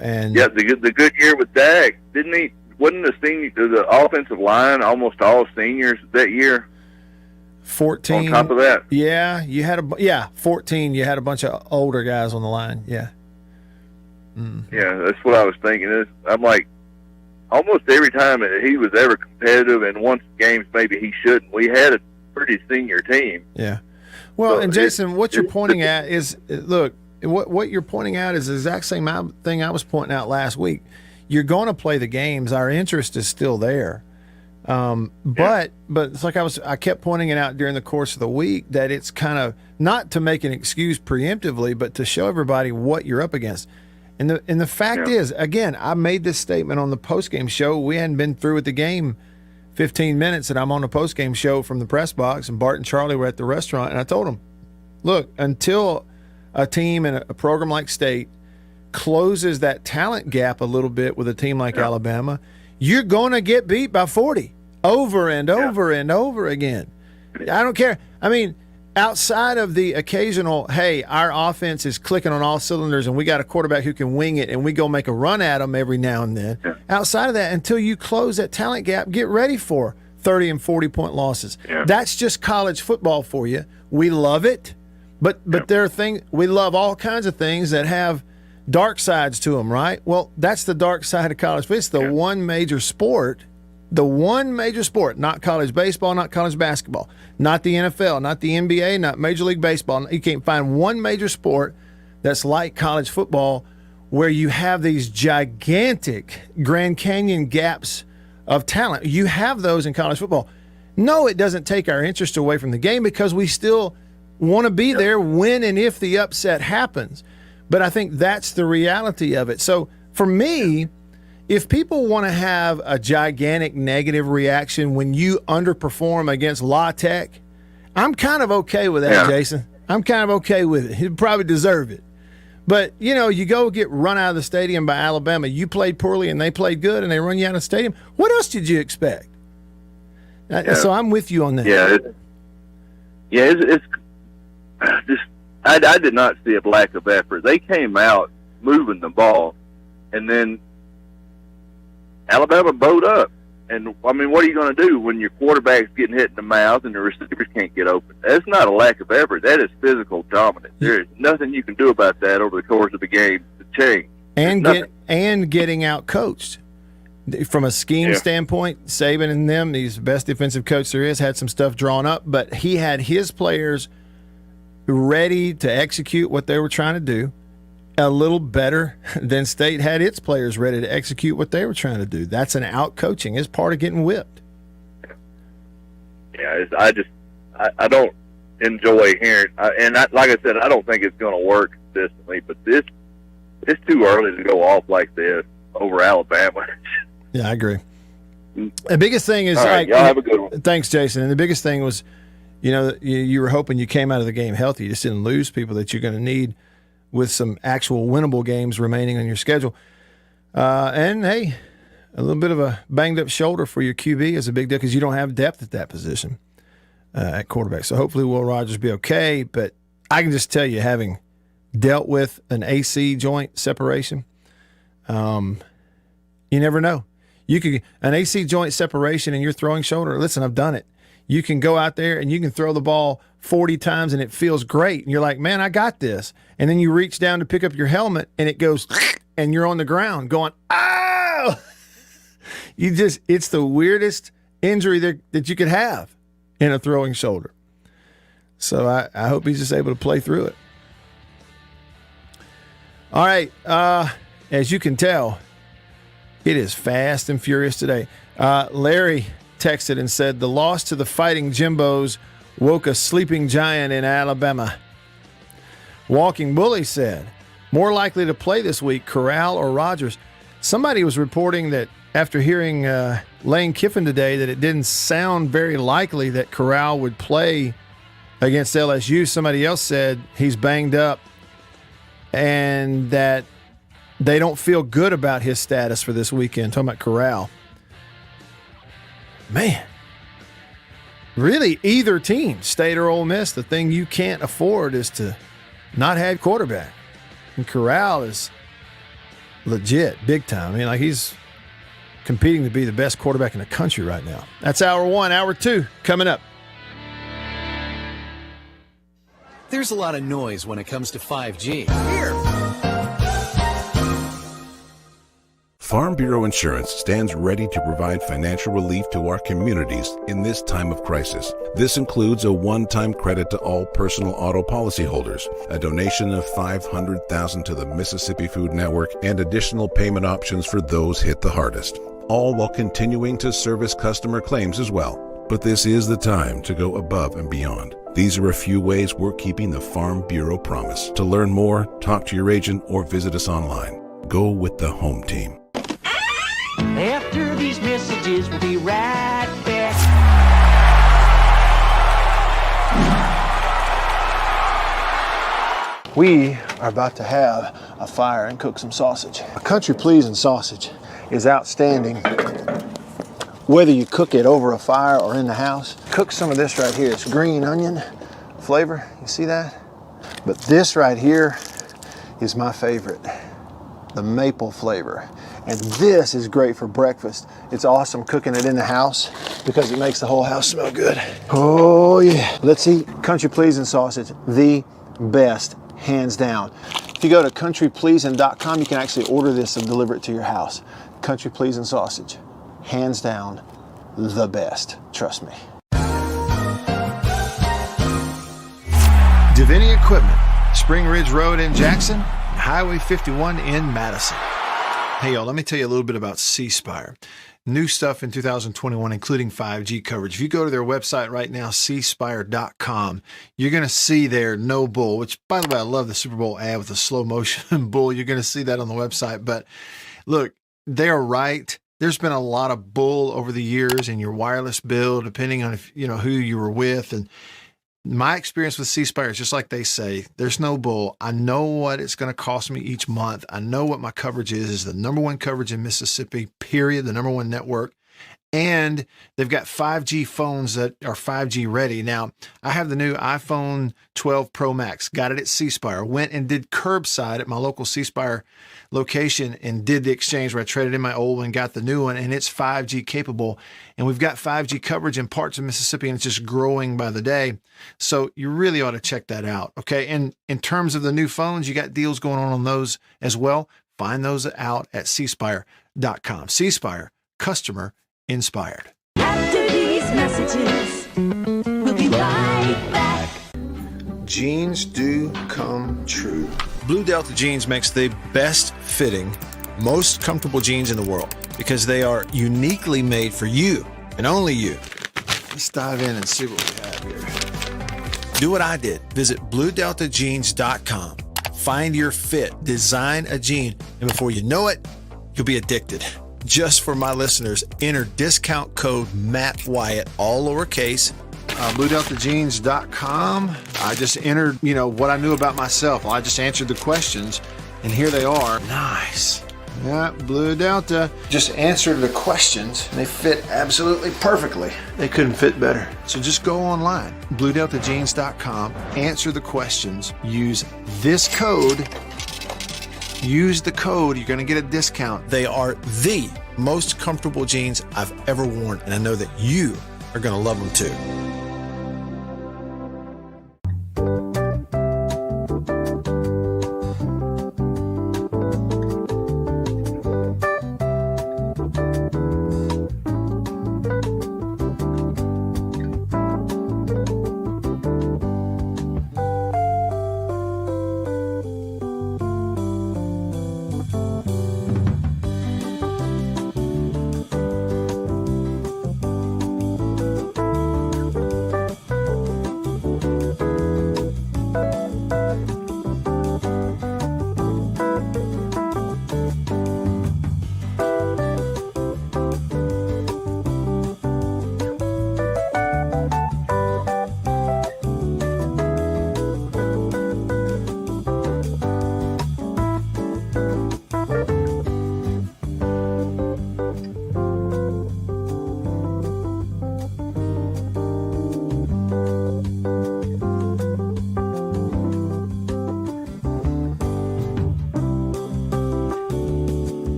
And the good year with Dak, didn't he? Wasn't the offensive line almost all seniors that year? 14 on top of that. Yeah, 14. You had a bunch of older guys on the line. Yeah. Yeah, that's what I was thinking. I'm like, almost every time he was ever competitive, and once games maybe he shouldn't. We had a pretty senior team. Yeah. Well, so, and Jason, what you're pointing at is, look, what you're pointing out is the exact same thing I was pointing out last week. You're going to play the games. Our interest is still there. But it's like I kept pointing it out during the course of the week that it's kind of not to make an excuse preemptively, but to show everybody what you're up against. And the fact is, again, I made this statement on the postgame show. We hadn't been through with the game 15 minutes, and I'm on the postgame show from the press box, and Bart and Charlie were at the restaurant, and I told them, look, until a team in a program like State closes that talent gap a little bit with a team like Alabama, you're going to get beat by 40 over and over and over again. I don't care. I mean, outside of the occasional, hey, our offense is clicking on all cylinders and we got a quarterback who can wing it and we go make a run at them every now and then. Outside of that, until you close that talent gap, get ready for 30 and 40-point losses. Yeah. That's just college football for you. We love it, but there are things we love, all kinds of things that have dark sides to them, right? Well, that's the dark side of college football. It's the one major sport, not college baseball, not college basketball, not the NFL, not the NBA, not Major League Baseball. You can't find one major sport that's like college football where you have these gigantic Grand Canyon gaps of talent. You have those in college football. No, it doesn't take our interest away from the game because we still want to be there when and if the upset happens. But I think that's the reality of it. So for me, if people want to have a gigantic negative reaction when you underperform against La Tech, I'm kind of okay with that, Jason. I'm kind of okay with it. You probably deserve it. But, you go get run out of the stadium by Alabama. You played poorly and they played good and they run you out of the stadium. What else did you expect? So I'm with you on that. It's just I did not see a lack of effort. They came out moving the ball, and then Alabama bowed up. And, what are you going to do when your quarterback's getting hit in the mouth and the receivers can't get open? That's not a lack of effort. That is physical dominance. There is nothing you can do about that over the course of the game to change. And getting out coached. From a scheme standpoint, Saban and them, he's the best defensive coach there is, had some stuff drawn up, but he had his players ready to execute what they were trying to do a little better than State had its players ready to execute what they were trying to do. That's an out-coaching. It's part of getting whipped. Yeah, I don't enjoy hearing, like I said, I don't think it's going to work consistently, but it's too early to go off like this over Alabama. Yeah, I agree. The biggest thing is, all right, y'all have a good one. Thanks, Jason. And the biggest thing was, you were hoping you came out of the game healthy. You just didn't lose people that you're going to need with some actual winnable games remaining on your schedule. And, hey, a little bit of a banged-up shoulder for your QB is a big deal because you don't have depth at that position at quarterback. So hopefully Will Rogers will be okay. But I can just tell you, having dealt with an AC joint separation, you never know. You could an AC joint separation in your throwing shoulder. Listen, I've done it. You can go out there and you can throw the ball 40 times and it feels great. And you're like, man, I got this. And then you reach down to pick up your helmet and it goes, and you're on the ground going, oh! It's the weirdest injury that you could have in a throwing shoulder. So I hope he's just able to play through it. All right. As you can tell, it is fast and furious today. Larry texted and said, the loss to the Fighting Jimbos woke a sleeping giant in Alabama. Walking Bully said, more likely to play this week, Corral or Rogers. Somebody was reporting that after hearing Lane Kiffin today that it didn't sound very likely that Corral would play against LSU. Somebody else said he's banged up and that they don't feel good about his status for this weekend. Talking about Corral. Man, really either team, State or Ole Miss, the thing you can't afford is to not have quarterback. And Corral is legit, big time. He's competing to be the best quarterback in the country right now. That's hour one. Hour two coming up. There's a lot of noise when it comes to 5G. Farm Bureau Insurance stands ready to provide financial relief to our communities in this time of crisis. This includes a one-time credit to all personal auto policyholders, a donation of $500,000 to the Mississippi Food Network, and additional payment options for those hit the hardest, all while continuing to service customer claims as well. But this is the time to go above and beyond. These are a few ways we're keeping the Farm Bureau promise. To learn more, talk to your agent or visit us online. Go with the home team. After these messages, we'll be right back. We are about to have a fire and cook some sausage. A country-pleasing sausage is outstanding whether you cook it over a fire or in the house. Cook some of this right here. It's green onion flavor. You see that? But this right here is my favorite, the maple flavor. And this is great for breakfast. It's awesome cooking it in the house because it makes the whole house smell good. Oh yeah. Let's eat country pleasing sausage, the best, hands down. If you go to countrypleasing.com, you can actually order this and deliver it to your house. Country pleasing sausage, hands down, the best. Trust me. Davini Equipment, Spring Ridge Road in Jackson, Highway 51 in Madison. Hey y'all, let me tell you a little bit about C Spire. New stuff in 2021, including 5G coverage. If you go to their website right now, cspire.com, you're going to see their no bull, which, by the way, I love the Super Bowl ad with the slow motion bull. You're going to see that on the website. But look, they're right. There's been a lot of bull over the years in your wireless bill, depending on if, who you were with. And my experience with C Spire is just like they say, there's no bull. I know what it's going to cost me each month. I know what my coverage is the number one coverage in Mississippi, period, the number one network. And they've got 5G phones that are 5G ready. Now, I have the new iPhone 12 Pro Max, got it at C Spire, went and did curbside at my local C Spire location and did the exchange where I traded in my old one, got the new one, and it's 5G capable. And we've got 5G coverage in parts of Mississippi, and it's just growing by the day. So you really ought to check that out, okay? And in terms of the new phones, you got deals going on those as well. Find those out at cspire.com. C Spire, customer inspired. After these messages, we'll be right back. Jeans do come true. Blue Delta Jeans makes the best fitting, most comfortable jeans in the world because they are uniquely made for you and only you. Let's dive in and see what we have here. Do what I did. Visit BlueDeltaJeans.com. Find your fit, design a jean, and before you know it, you'll be addicted. Just for my listeners, enter discount code Matt Wyatt, all lowercase, BlueDeltaJeans.com. I just entered, what I knew about myself. I just answered the questions, and here they are. Nice. Yeah, Blue Delta. Just answered the questions, and they fit absolutely perfectly. They couldn't fit better. So just go online, BlueDeltaJeans.com, answer the questions, use this code. Use the code, you're going to get a discount. They are the most comfortable jeans I've ever worn, and I know that you are going to love them too.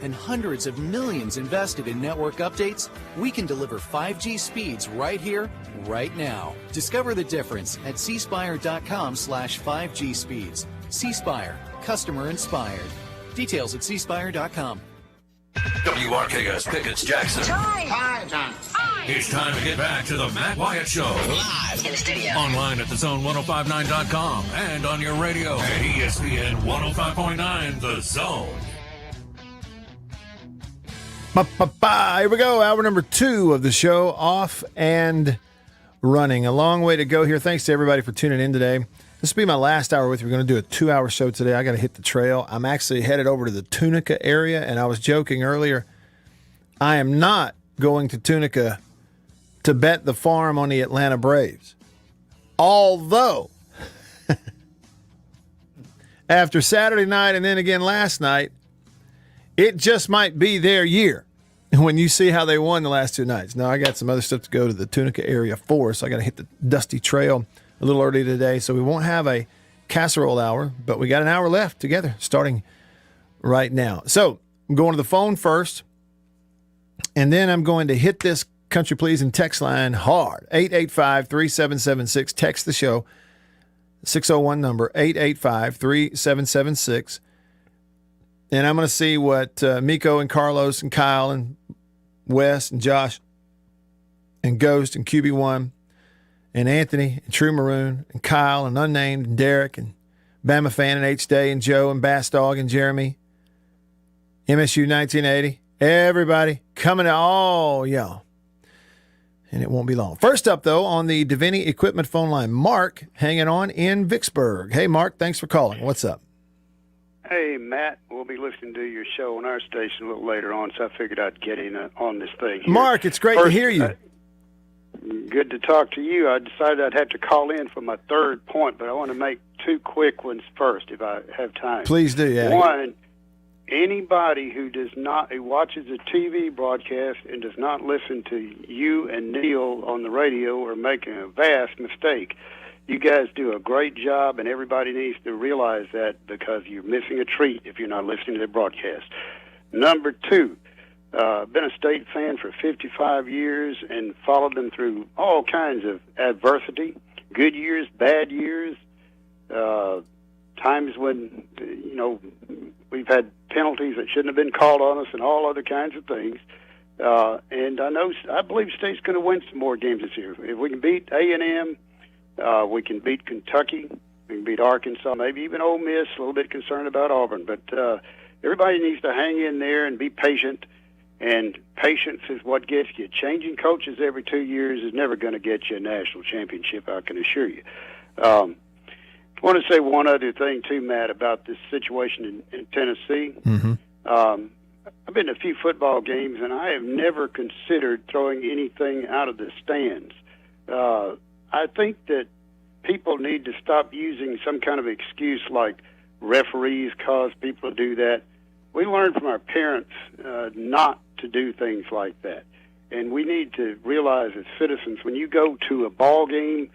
and hundreds of millions invested in network updates, we can deliver 5G speeds right here, right now. Discover the difference at cspire.com/5G speeds. C-Spire, customer inspired. Details at cspire.com. WRKS Pickett's Jackson. Time! It's time to get back to the Matt Wyatt Show. Live in the studio. Online at thezone1059.com and on your radio at ESPN 105.9 The Zone. Here we go. Hour number 2 of the show, off and running. A long way to go here. Thanks to everybody for tuning in today. This will be my last hour with you. We're going to do a 2-hour show today. I got to hit the trail. I'm actually headed over to the Tunica area, and I was joking earlier. I am not going to Tunica to bet the farm on the Atlanta Braves. Although, after Saturday night and then again last night, it just might be their year when you see how they won the last 2 nights. Now, I got some other stuff to go to the Tunica area for, so I got to hit the dusty trail a little early today. So we won't have a casserole hour, but we got an hour left together starting right now. So I'm going to the phone first, and then I'm going to hit this Country Pleasing text line hard. 885-3776. Text the show. 601 number, 885-3776. And I'm going to see what Miko and Carlos and Kyle and Wes and Josh and Ghost and QB1 and Anthony and True Maroon and Kyle and Unnamed and Derek and Bama Fan and H-Day and Joe and Bass Dog and Jeremy, MSU 1980, everybody coming to all y'all. And it won't be long. First up, though, on the Davini Equipment phone line, Mark hanging on in Vicksburg. Hey, Mark, thanks for calling. What's up? Hey, Matt, we'll be listening to your show on our station a little later on, so I figured I'd get in on this thing here. Mark, it's great to hear you. Good to talk to you. I decided I'd have to call in for my third point, but I want to make 2 quick ones first if I have time. Please do, yeah. One, anybody who watches a TV broadcast and does not listen to you and Neil on the radio are making a vast mistake. You guys do a great job, and everybody needs to realize that because you're missing a treat if you're not listening to the broadcast. Number 2, been a State fan for 55 years and followed them through all kinds of adversity, good years, bad years, times when, we've had penalties that shouldn't have been called on us and all other kinds of things. And I believe State's going to win some more games this year. If we can beat A&M, we can beat Kentucky, we can beat Arkansas, maybe even Ole Miss. A little bit concerned about Auburn, but everybody needs to hang in there and be patient. And patience is what gets you. Changing coaches every 2 years is never going to get you a national championship, I can assure you. I want to say one other thing, too, Matt, about this situation in Tennessee. Mm-hmm. I've been to a few football games, and I have never considered throwing anything out of the stands. I think that people need to stop using some kind of excuse like referees cause people to do that. We learned from our parents not to do things like that. And we need to realize as citizens, when you go to a ball game,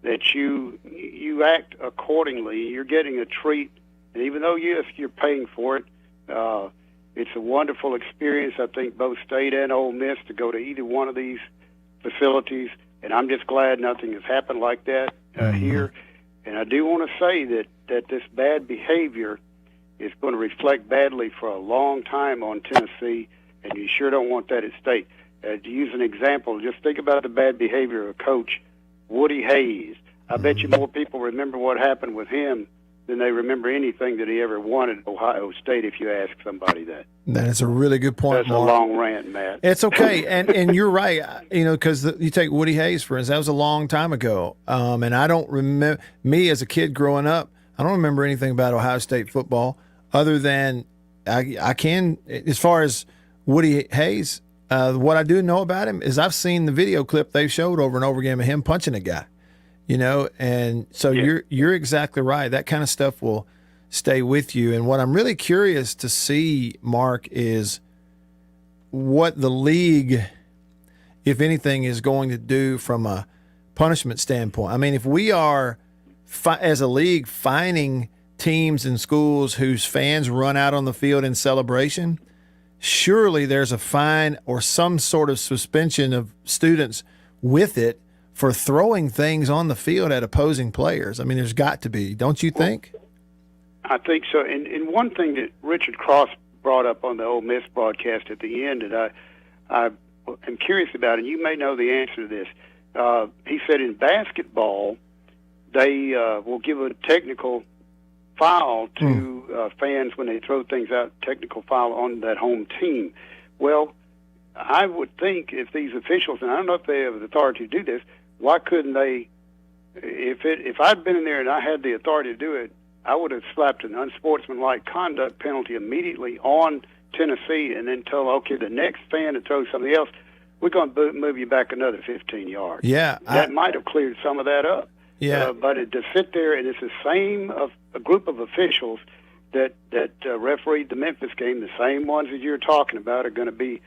that you act accordingly. You're getting a treat. And even though, yes, you're paying for it, it's a wonderful experience, I think, both State and Ole Miss to go to either one of these facilities. And I'm just glad nothing has happened like that here. And I do want to say that this bad behavior is going to reflect badly for a long time on Tennessee, and you sure don't want that at State. To use an example, just think about the bad behavior of Coach Woody Hayes. I bet you more people remember what happened with him than they remember anything that he ever won at Ohio State if you ask somebody that. That is a really good point, That's Mark. a long rant, Matt. It's okay, and you're right. Because you take Woody Hayes, for instance, that was a long time ago, and I don't remember, me as a kid growing up, I don't remember anything about Ohio State football other than I can, as far as Woody Hayes, what I do know about him is I've seen the video clip they've showed over and over again of him punching a guy. And so you're exactly right. That kind of stuff will stay with you. And what I'm really curious to see, Mark, is what the league, if anything, is going to do from a punishment standpoint. I mean, if we are, as a league, fining teams and schools whose fans run out on the field in celebration, surely there's a fine or some sort of suspension of students with it for throwing things on the field at opposing players. I mean, there's got to be, don't you think? I think so. And one thing that Richard Cross brought up on the Ole Miss broadcast at the end that I am curious about, and you may know the answer to this. He said in basketball, they will give a technical foul to fans when they throw things out, technical foul on that home team. Well, I would think if these officials, and I don't know if they have the authority to do this, why couldn't they, if I'd been in there and I had the authority to do it, I would have slapped an unsportsmanlike conduct penalty immediately on Tennessee and then told, okay, the next fan that throws something else, we're going to move you back another 15 yards. Yeah. That might have cleared some of that up. Yeah. But to sit there, and it's the same a group of officials that refereed the Memphis game, the same ones that you're talking about are going to be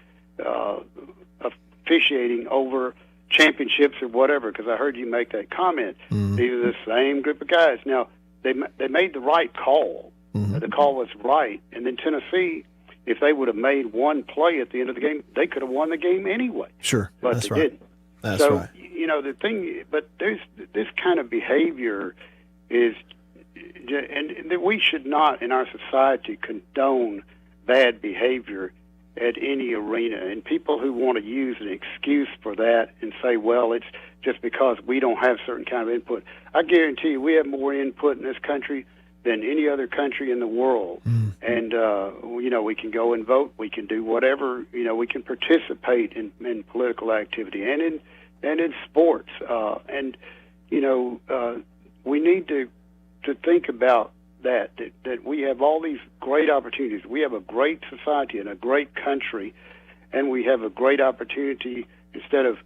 officiating over championships or whatever, because I heard you make that comment. These are the same group of guys. Now, they made the right call. The call was right. And then Tennessee, if they would have made one play at the end of the game, they could have won the game anyway. Sure. But That's they right. didn't. That's so, right. you know, the thing, but there's this kind of behavior is, and we should not in our society condone bad behavior at any arena. And people who want to use an excuse for that and say, well, it's just because we don't have certain kind of input. I guarantee you we have more input in this country than any other country in the world. And, you know, we can go and vote. We can do whatever. You know, we can participate in political activity and in sports. And, you know, we need to think about that we have all these great opportunities. We have a great society and a great country, and we have a great opportunity. Instead of,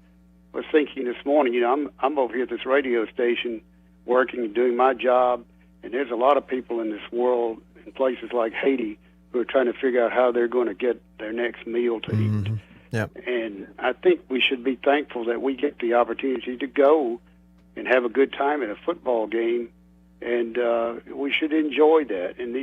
I was thinking this morning, you know, I'm over here at this radio station working and doing my job, and there's a lot of people in this world in places like Haiti who are trying to figure out how they're going to get their next meal to eat. Yep. And I think we should be thankful that we get the opportunity to go and have a good time at a football game, and we should enjoy that. And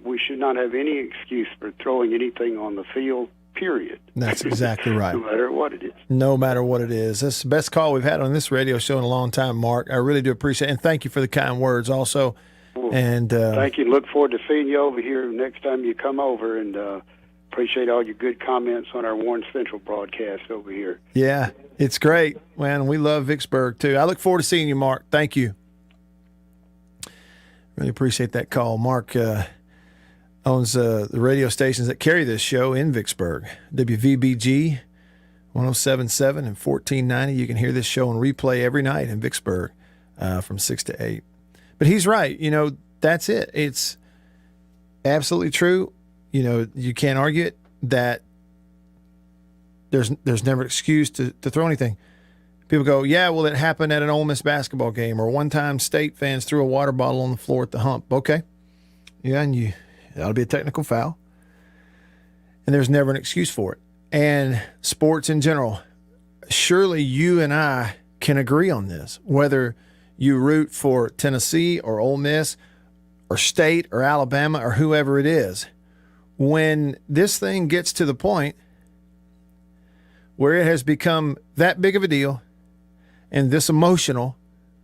we should not have any excuse for throwing anything on the field, period. That's exactly right. No matter what it is. No matter what it is. That's the best call we've had on this radio show in a long time, Mark. I really do appreciate it. And thank you for the kind words also. Well, and thank you. Look forward to seeing you over here next time you come over, and appreciate all your good comments on our Warren Central broadcast over here. Yeah, it's great, man. We love Vicksburg, too. I look forward to seeing you, Mark. Thank you. Really appreciate that call. Mark owns the radio stations that carry this show in Vicksburg. WVBG 107.7 and 1490. You can hear this show on replay every night in Vicksburg from 6 to 8. But he's right. You know, that's it. It's absolutely true. You know, you can't argue it that there's never an excuse to throw anything. People go, yeah, well, it happened at an Ole Miss basketball game, or one time State fans threw a water bottle on the floor at the hump. Okay. Yeah, and that'll be a technical foul. And there's never an excuse for it. And sports in general, surely you and I can agree on this, whether you root for Tennessee or Ole Miss or State or Alabama or whoever it is. When this thing gets to the point where it has become that big of a deal and this emotional,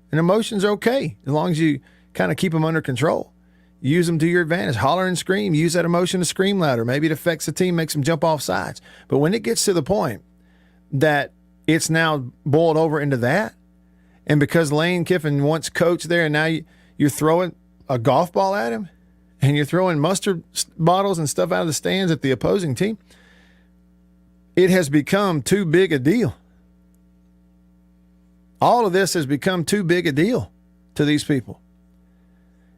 and emotions are okay as long as you kind of keep them under control. Use them to your advantage. Holler and scream. Use that emotion to scream louder. Maybe it affects the team, makes them jump off sides. But when it gets to the point that it's now boiled over into that, and because Lane Kiffin once coached there and now you're throwing a golf ball at him and you're throwing mustard bottles and stuff out of the stands at the opposing team, it has become too big a deal. All of this has become too big a deal to these people.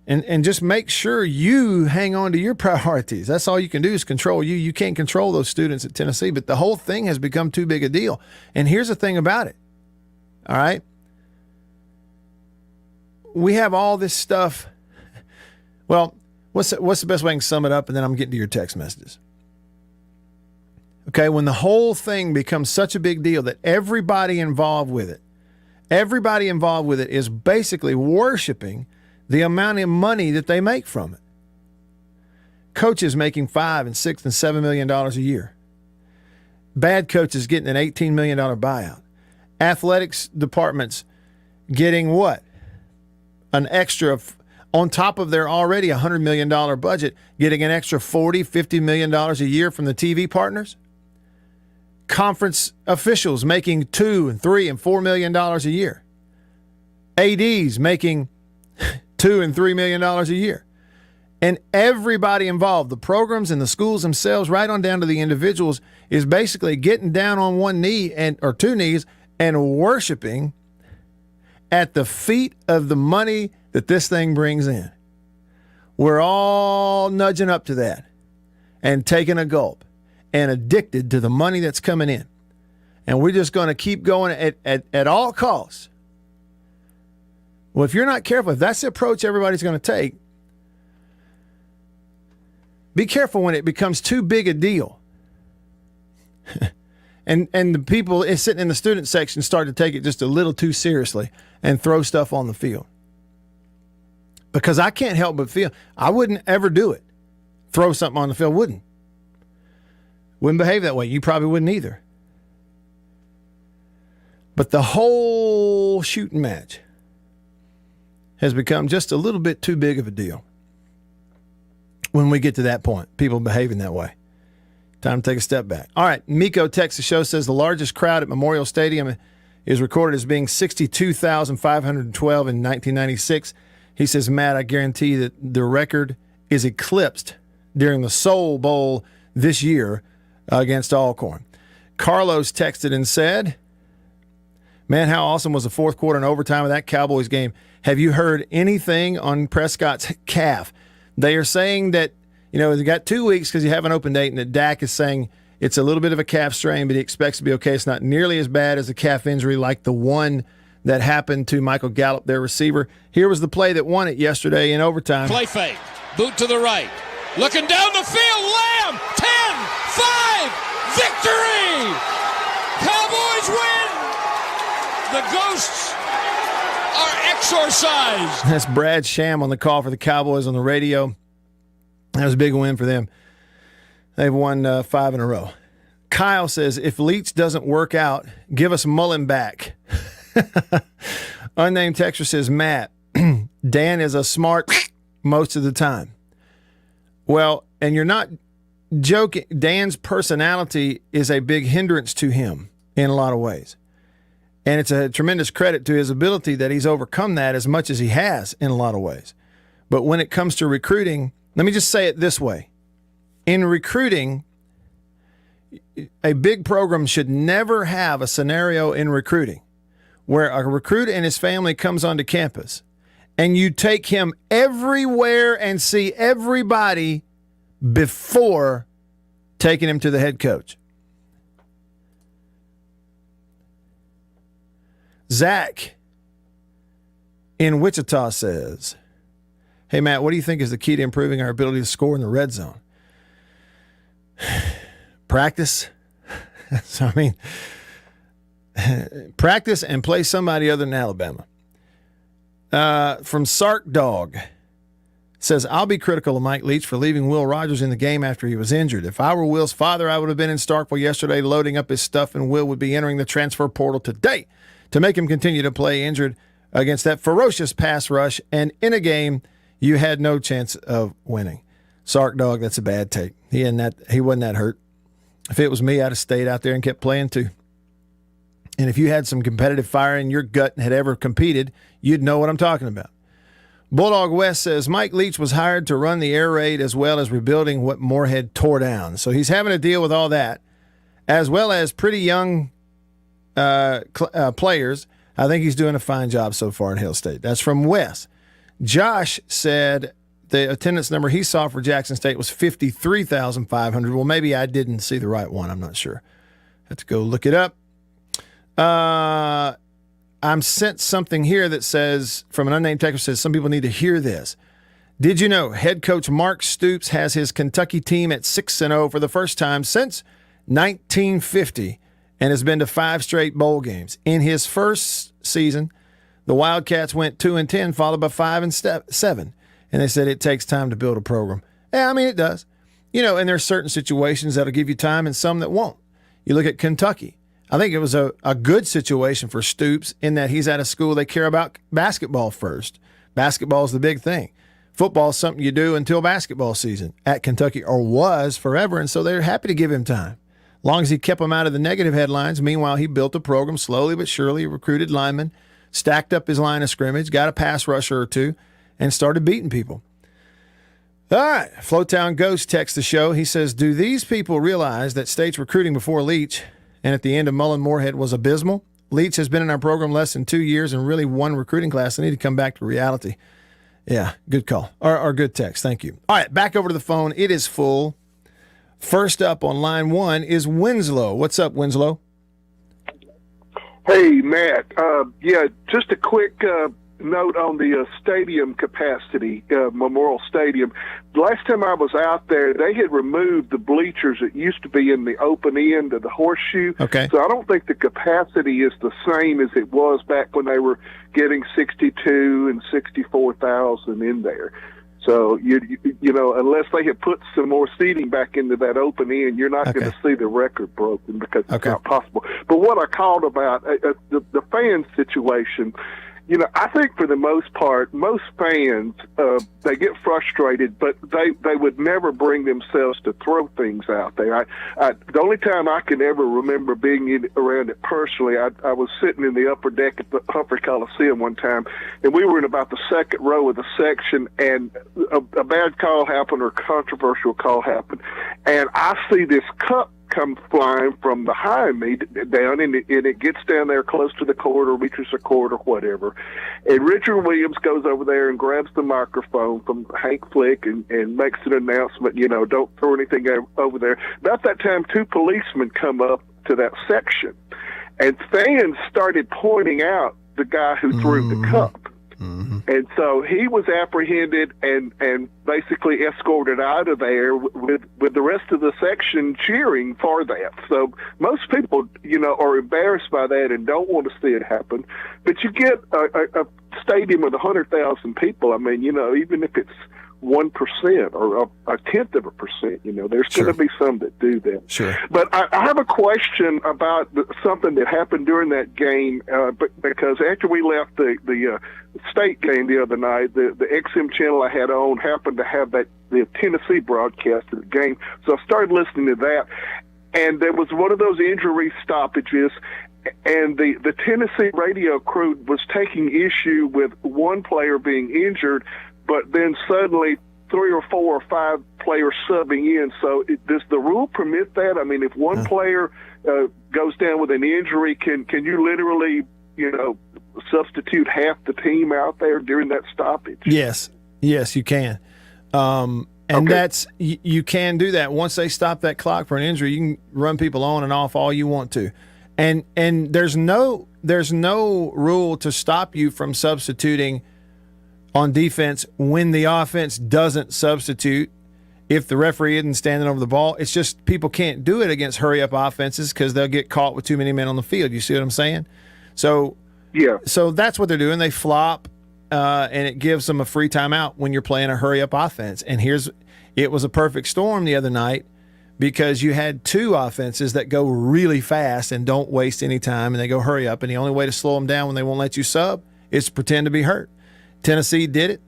And just make sure you hang on to your priorities. That's all you can do is control you. You can't control those students at Tennessee, but the whole thing has become too big a deal. And here's the thing about it. All right? We have all this stuff. Well, what's the best way I can sum it up? And then I'm getting to your text messages. Okay, when the whole thing becomes such a big deal that everybody involved with it is basically worshiping the amount of money that they make from it. Coaches making $5 and $6 and $7 million a year. Bad coaches getting an $18 million buyout. Athletics departments getting what? An extra, on top of their already $100 million budget, getting an extra $40, $50 million a year from the TV partners. conference officials making $2 and $3 and $4 million a year. ADs making $2 and $3 million a year. And everybody involved, the programs and the schools themselves, right on down to the individuals, is basically getting down on one knee or two knees and worshiping at the feet of the money that this thing brings in. We're all nudging up to that and taking a gulp and addicted to the money that's coming in. And we're just going to keep going at all costs. Well, if you're not careful, if that's the approach everybody's going to take, be careful when it becomes too big a deal. and the people sitting in the student section start to take it just a little too seriously and throw stuff on the field. Because I can't help but feel, I wouldn't ever do it. Throw something on the field, wouldn't behave that way. You probably wouldn't either. But the whole shooting match has become just a little bit too big of a deal. When we get to that point, people behaving that way. Time to take a step back. All right, Miko texts the show, says the largest crowd at Memorial Stadium is recorded as being 62,512 in 1996. He says, Matt, I guarantee that the record is eclipsed during the Soul Bowl this year against Alcorn. Carlos texted and said, man, how awesome was the fourth quarter and overtime of that Cowboys game. Have you heard anything on Prescott's calf? They are saying that, they got 2 weeks because you have an open date, and that Dak is saying it's a little bit of a calf strain, but he expects to be okay. It's not nearly as bad as a calf injury like the one that happened to Michael Gallup, their receiver. Here was the play that won it yesterday in overtime. Play fake. Boot to the right. Looking down the field. Lamb. 10-5. Victory. Cowboys win. The ghosts are exorcised. That's Brad Sham on the call for the Cowboys on the radio. That was a big win for them. They've won 5 in a row. Kyle says, if Leach doesn't work out, give us Mullen back. Unnamed texter says, Matt, Dan is a smart most of the time. Well, and you're not joking. Dan's personality is a big hindrance to him in a lot of ways. And it's a tremendous credit to his ability that he's overcome that as much as he has in a lot of ways. But when it comes to recruiting, let me just say it this way. In recruiting, a big program should never have a scenario in recruiting where a recruit and his family comes onto campus and you take him everywhere and see everybody before taking him to the head coach. Zach in Wichita says, hey, Matt, what do you think is the key to improving our ability to score in the red zone? Practice. So, practice and play somebody other than Alabama. From Sark Dog says, I'll be critical of Mike Leach for leaving Will Rogers in the game after he was injured. If I were Will's father, I would have been in Starkville yesterday loading up his stuff, and Will would be entering the transfer portal today to make him continue to play injured against that ferocious pass rush, and in a game you had no chance of winning. Sark Dog, that's a bad take. He wasn't that hurt. If it was me, I'd have stayed out there and kept playing too. And if you had some competitive fire in your gut and had ever competed, you'd know what I'm talking about. Bulldog West says, Mike Leach was hired to run the air raid as well as rebuilding what Moorhead tore down. So he's having to deal with all that, as well as pretty young players. I think he's doing a fine job so far at Hill State. That's from Wes. Josh said the attendance number he saw for Jackson State was 53,500. Well, maybe I didn't see the right one. I'm not sure. Have to go look it up. I'm sent something here that says, from an unnamed texter, says some people need to hear this. Did you know head coach Mark Stoops has his Kentucky team at 6-0 for the first time since 1950 and has been to 5 straight bowl games? In his first season, the Wildcats went 2-10, followed by 5-7. And they said it takes time to build a program. Yeah, it does. And there's certain situations that'll give you time and some that won't. You look at Kentucky. I think it was a good situation for Stoops in that he's at a school they care about basketball first. Basketball is the big thing. Football is something you do until basketball season at Kentucky, or was forever, and so they're happy to give him time. long as he kept them out of the negative headlines. Meanwhile, he built a program slowly but surely, recruited linemen, stacked up his line of scrimmage, got a pass rusher or two, and started beating people. All right, Flowtown Ghost texts the show. He says, do these people realize that State's recruiting before Leach and at the end of Mullen-Moorhead was abysmal? Leach has been in our program less than 2 years and really one recruiting class. I need to come back to reality. Yeah, good call. Or good text. Thank you. All right, back over to the phone. It is full. First up on line 1 is Winslow. What's up, Winslow? Hey, Matt. Just a quick note on the stadium capacity, Memorial Stadium. Last time I was out there, they had removed the bleachers that used to be in the open end of the horseshoe. Okay. So I don't think the capacity is the same as it was back when they were getting 62 and 64,000 in there. So, you know, unless they have put some more seating back into that open end, you're not going to see the record broken because it's not possible. But what I called about, the fan situation, you know, I think for the most part, most fans, they get frustrated, but they would never bring themselves to throw things out there. The only time I can ever remember being around it personally, I was sitting in the upper deck at the Humphrey Coliseum one time, and we were in about the second row of the section, and a bad call happened or a controversial call happened, and I see this cup come flying from behind me down, and it gets down there close to the court or reaches the court or whatever. And Richard Williams goes over there and grabs the microphone from Hank Flick and makes an announcement, you know, don't throw anything over there. About that time, 2 policemen come up to that section, and fans started pointing out the guy who threw the cup. And so he was apprehended and basically escorted out of there with the rest of the section cheering for that. So most people, you know, are embarrassed by that and don't want to see it happen. But you get a stadium with 100,000 people. I mean, you know, even if it's 1% or a tenth of a percent, you know, there's going to be some that do that. Sure. But I have a question about something that happened during that game, because after we left the state game the other night, the XM channel I had on happened to have the Tennessee broadcast of the game, so I started listening to that, and there was one of those injury stoppages, and the Tennessee radio crew was taking issue with one player being injured, but then suddenly 3 or 4 or 5 players subbing in. So does the rule permit that? I mean, if one player goes down with an injury, can you literally, you know, substitute half the team out there during that stoppage? Yes, you can. That's you can do that. Once they stop that clock for an injury, you can run people on and off all you want to. And there's no rule to stop you from substituting on defense when the offense doesn't substitute if the referee isn't standing over the ball. It's just people can't do it against hurry-up offenses because they'll get caught with too many men on the field. You see what I'm saying? So that's what they're doing. They flop, and it gives them a free timeout when you're playing a hurry-up offense. And it was a perfect storm the other night because you had 2 offenses that go really fast and don't waste any time, and they go hurry up, and the only way to slow them down when they won't let you sub is to pretend to be hurt. Tennessee did it.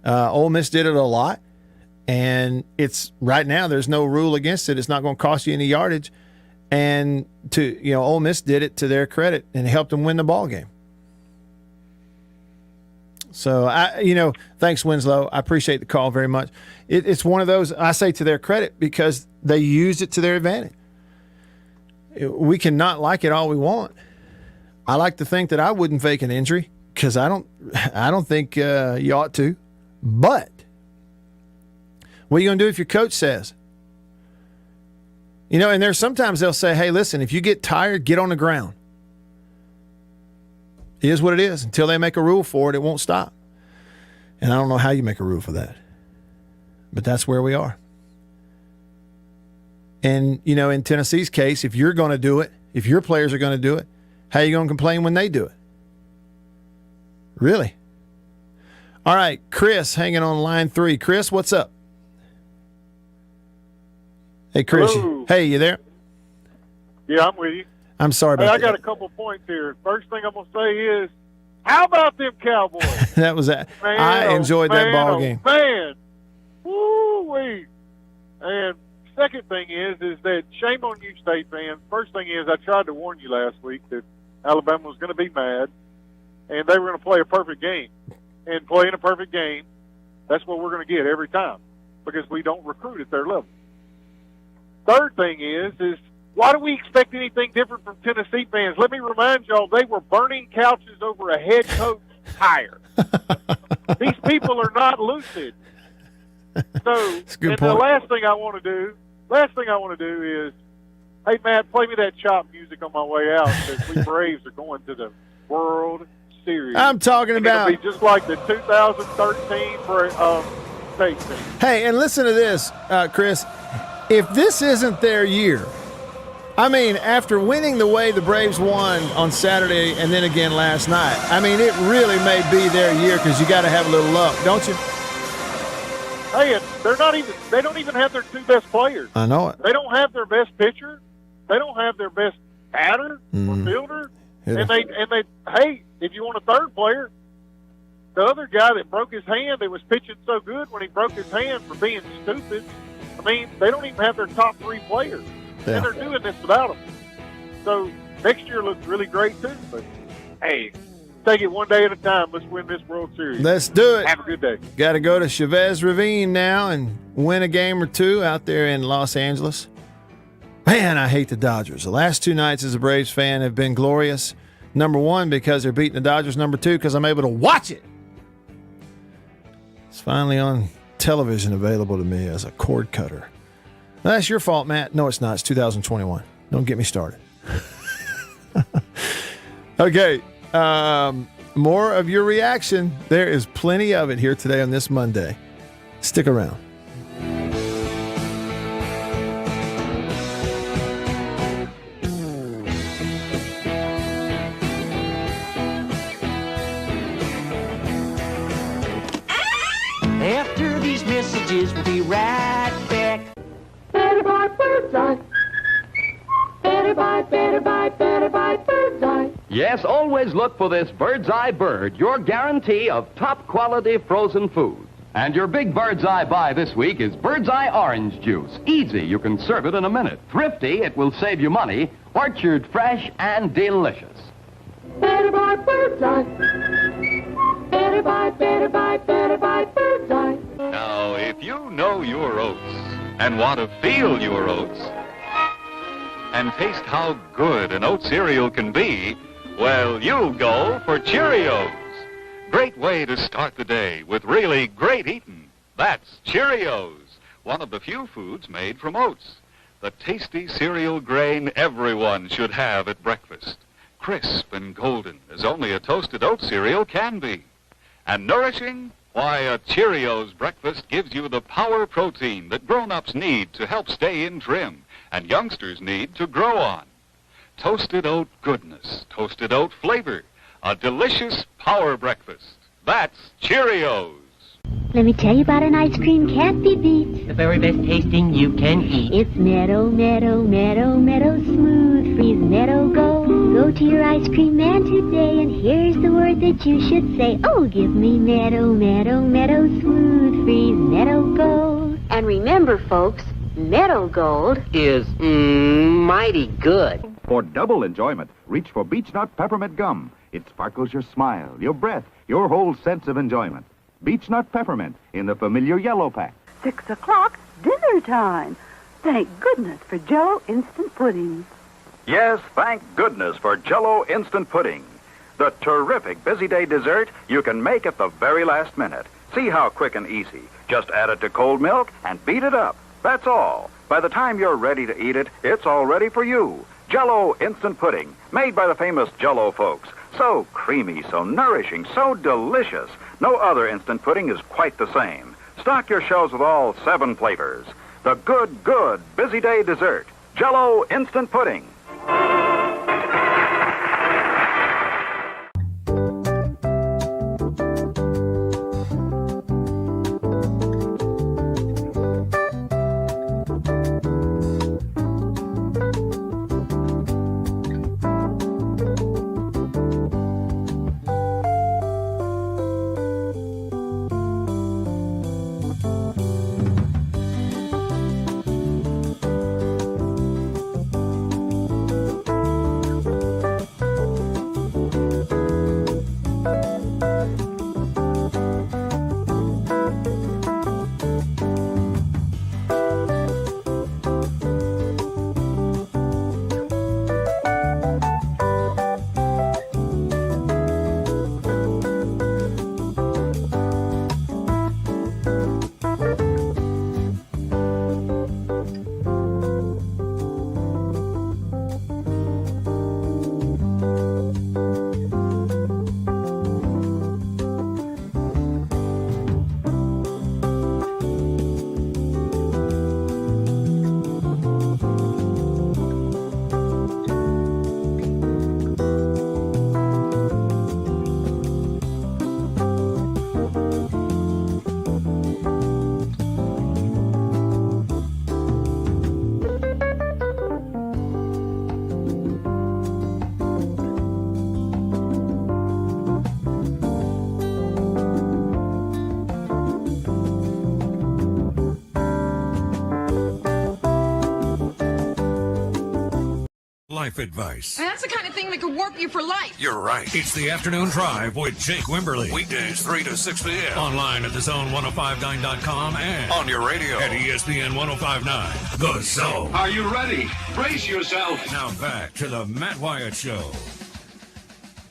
Ole Miss did it a lot. And it's right now there's no rule against it. It's not going to cost you any yardage. And Ole Miss did it to their credit and helped them win the ball game. So thanks, Winslow. I appreciate the call very much. It's one of those, I say to their credit, because they used it to their advantage. We can not like it all we want. I like to think that I wouldn't fake an injury, because I don't think you ought to. But what are you going to do if your coach says? You know, and there's sometimes they'll say, hey, listen, if you get tired, get on the ground. It is what it is. Until they make a rule for it, it won't stop. And I don't know how you make a rule for that. But that's where we are. And, you know, in Tennessee's case, if you're going to do it, if your players are going to do it, how are you going to complain when they do it? Really? All right, Chris hanging on line 3. Chris, what's up? Hey, Chris. Hello. Hey, you there? Yeah, I'm with you. I'm sorry about I that. got a couple points here. First thing I'm going to say is, how about them Cowboys? That was that. I enjoyed that ball game. Man, woo-wee. And second thing is that shame on you, state fans. First thing is I tried to warn you last week that Alabama was going to be mad, and they were going to play a perfect game. And playing a perfect game, that's what we're going to get every time because we don't recruit at their level. Third thing is why do we expect anything different from Tennessee fans? Let me remind y'all, they were burning couches over a head coach hire. These people are not lucid. So, and the last thing I want to do is, hey, Matt, play me that chop music on my way out because we Braves are going to the World Series. I'm talking about. It'll be just like the 2013 state team. Hey, and listen to this, Chris. If this isn't their year, I mean, after winning the way the Braves won on Saturday and then again last night, I mean, it really may be their year because you got to have a little luck, don't you? Hey, they don't even have their two best players. I know it. They don't have their best pitcher. They don't have their best batter or fielder. Yeah. And they, hey, if you want a third player, the other guy that broke his hand that was pitching so good when he broke his hand for being stupid, I mean, they don't even have their top three players. Yeah. And they're doing this without them. So next year looks really great, too. But, hey, take it one day at a time. Let's win this World Series. Let's do it. Have a good day. Got to go to Chavez Ravine now and win a game or two out there in Los Angeles. Man, I hate the Dodgers. The last two nights as a Braves fan have been glorious. Number one, because they're beating the Dodgers. Number two, because I'm able to watch it. It's finally on television available to me as a cord cutter. That's your fault, Matt. No, it's not. It's 2021. Don't get me started. Okay. More of your reaction. There is plenty of it here today on this Monday. Stick around. After these messages, we'll be right back. Better buy bird's eye. Better buy bird's eye. Yes, always look for this Bird's Eye Bird, your guarantee of top quality frozen food. And your big Bird's Eye buy this week is Bird's Eye Orange Juice. Easy, you can serve it in a minute. Thrifty, it will save you money. Orchard fresh and delicious. Better buy bird's eye. Better buy bird's eye. Now, if you know your oats and want to feel your oats and taste how good an oat cereal can be, well, you'll go for Cheerios. Great way to start the day with really great eating. That's Cheerios, one of the few foods made from oats. The tasty cereal grain everyone should have at breakfast. Crisp and golden as only a toasted oat cereal can be. And nourishing? Why, a Cheerios breakfast gives you the power protein that grown-ups need to help stay in trim and youngsters need to grow on. Toasted oat goodness, toasted oat flavor, a delicious power breakfast. That's Cheerios. Let me tell you about an ice cream can't be beat. The very best tasting you can eat. It's Meadow, Meadow, Meadow, Meadow Smooth Freeze Meadow Gold. Go to your ice cream man today, and here's the word that you should say. Oh, give me Meadow, Meadow, Meadow Smooth Freeze Meadow Gold. And remember, folks, Meadow Gold Is mighty good. For double enjoyment, reach for Beechnut Peppermint Gum. It sparkles your smile, your breath, your whole sense of enjoyment. Beechnut Peppermint in the familiar yellow pack. 6 o'clock, dinner time. Thank goodness for Jell-O instant pudding. Yes, thank goodness for Jell-O Instant Pudding. The terrific busy day dessert you can make at the very last minute. See how quick and easy. Just add it to cold milk and beat it up. That's all. By the time you're ready to eat it, it's all ready for you. Jell-O Instant Pudding, made by the famous Jell-O folks. So creamy, so nourishing, so delicious. No other instant pudding is quite the same. Stock your shelves with all 7 flavors. The good busy day dessert. Jell-O Instant Pudding. life advice. And that's the kind of thing that could warp you for life. You're right. It's the Afternoon Drive with Jake Wimberly. Weekdays 3 to 6 p.m. Online at thezone1059.com and on your radio at ESPN 1059. The Zone. Are you ready? Brace yourself. Now back to the Matt Wyatt Show.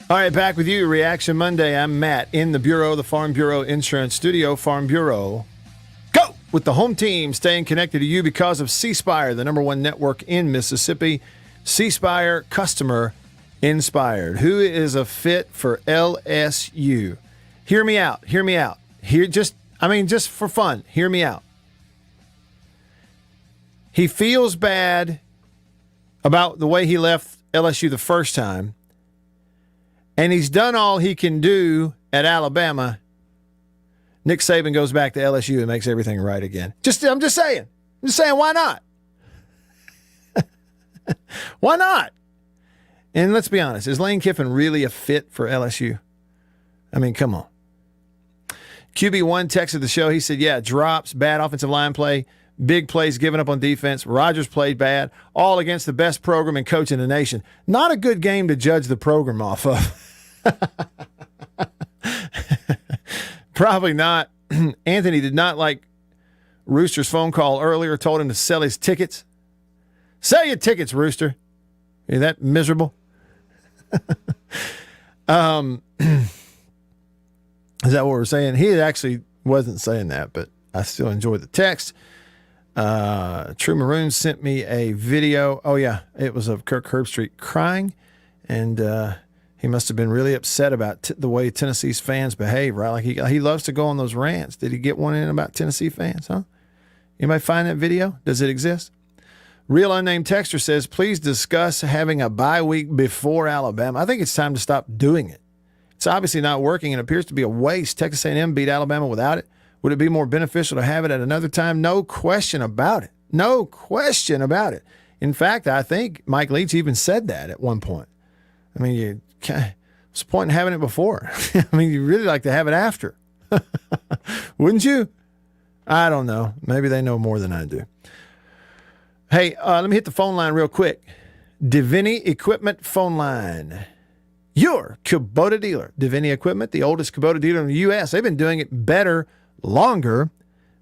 All right, back with you. Reaction Monday. I'm Matt in the Bureau, the Farm Bureau Insurance Studio. Farm Bureau. Go! With the home team staying connected to you because of C Spire, the #1 network in Mississippi. C Spire, customer inspired. Who is a fit for LSU? Hear me out. Hear me out. Just for fun. Hear me out. He feels bad about the way he left LSU the first time, and he's done all he can do at Alabama. Nick Saban goes back to LSU and makes everything right again. I'm just saying. Why not? Why not? And let's be honest, is Lane Kiffin really a fit for LSU? I mean, come on. QB1 texted the show. He said, yeah, drops, bad offensive line play, big plays given up on defense. Rodgers played bad, all against the best program and coach in the nation. Not a good game to judge the program off of. Probably not. Anthony did not like Rooster's phone call earlier, told him to sell his tickets. Sell your tickets, Rooster. Are you that miserable? Is that what we're saying? He actually wasn't saying that, but I still enjoyed the text. True Maroon sent me a video. Oh, yeah. It was of Kirk Herbstreit crying, and he must have been really upset about the way Tennessee's fans behave, right? Like he loves to go on those rants. Did he get one in about Tennessee fans, huh? Anybody find that video? Does it exist? Real Unnamed Texter says, please discuss having a bye week before Alabama. I think it's time to stop doing it. It's obviously not working and appears to be a waste. Texas A&M beat Alabama without it. Would it be more beneficial to have it at another time? No question about it. No question about it. In fact, I think Mike Leach even said that at one point. I mean, what's the point in having it before? I mean, you'd really like to have it after. Wouldn't you? I don't know. Maybe they know more than I do. Hey, let me hit the phone line real quick. Divini Equipment phone line. Your Kubota dealer. Divini Equipment, the oldest Kubota dealer in the U.S. They've been doing it better, longer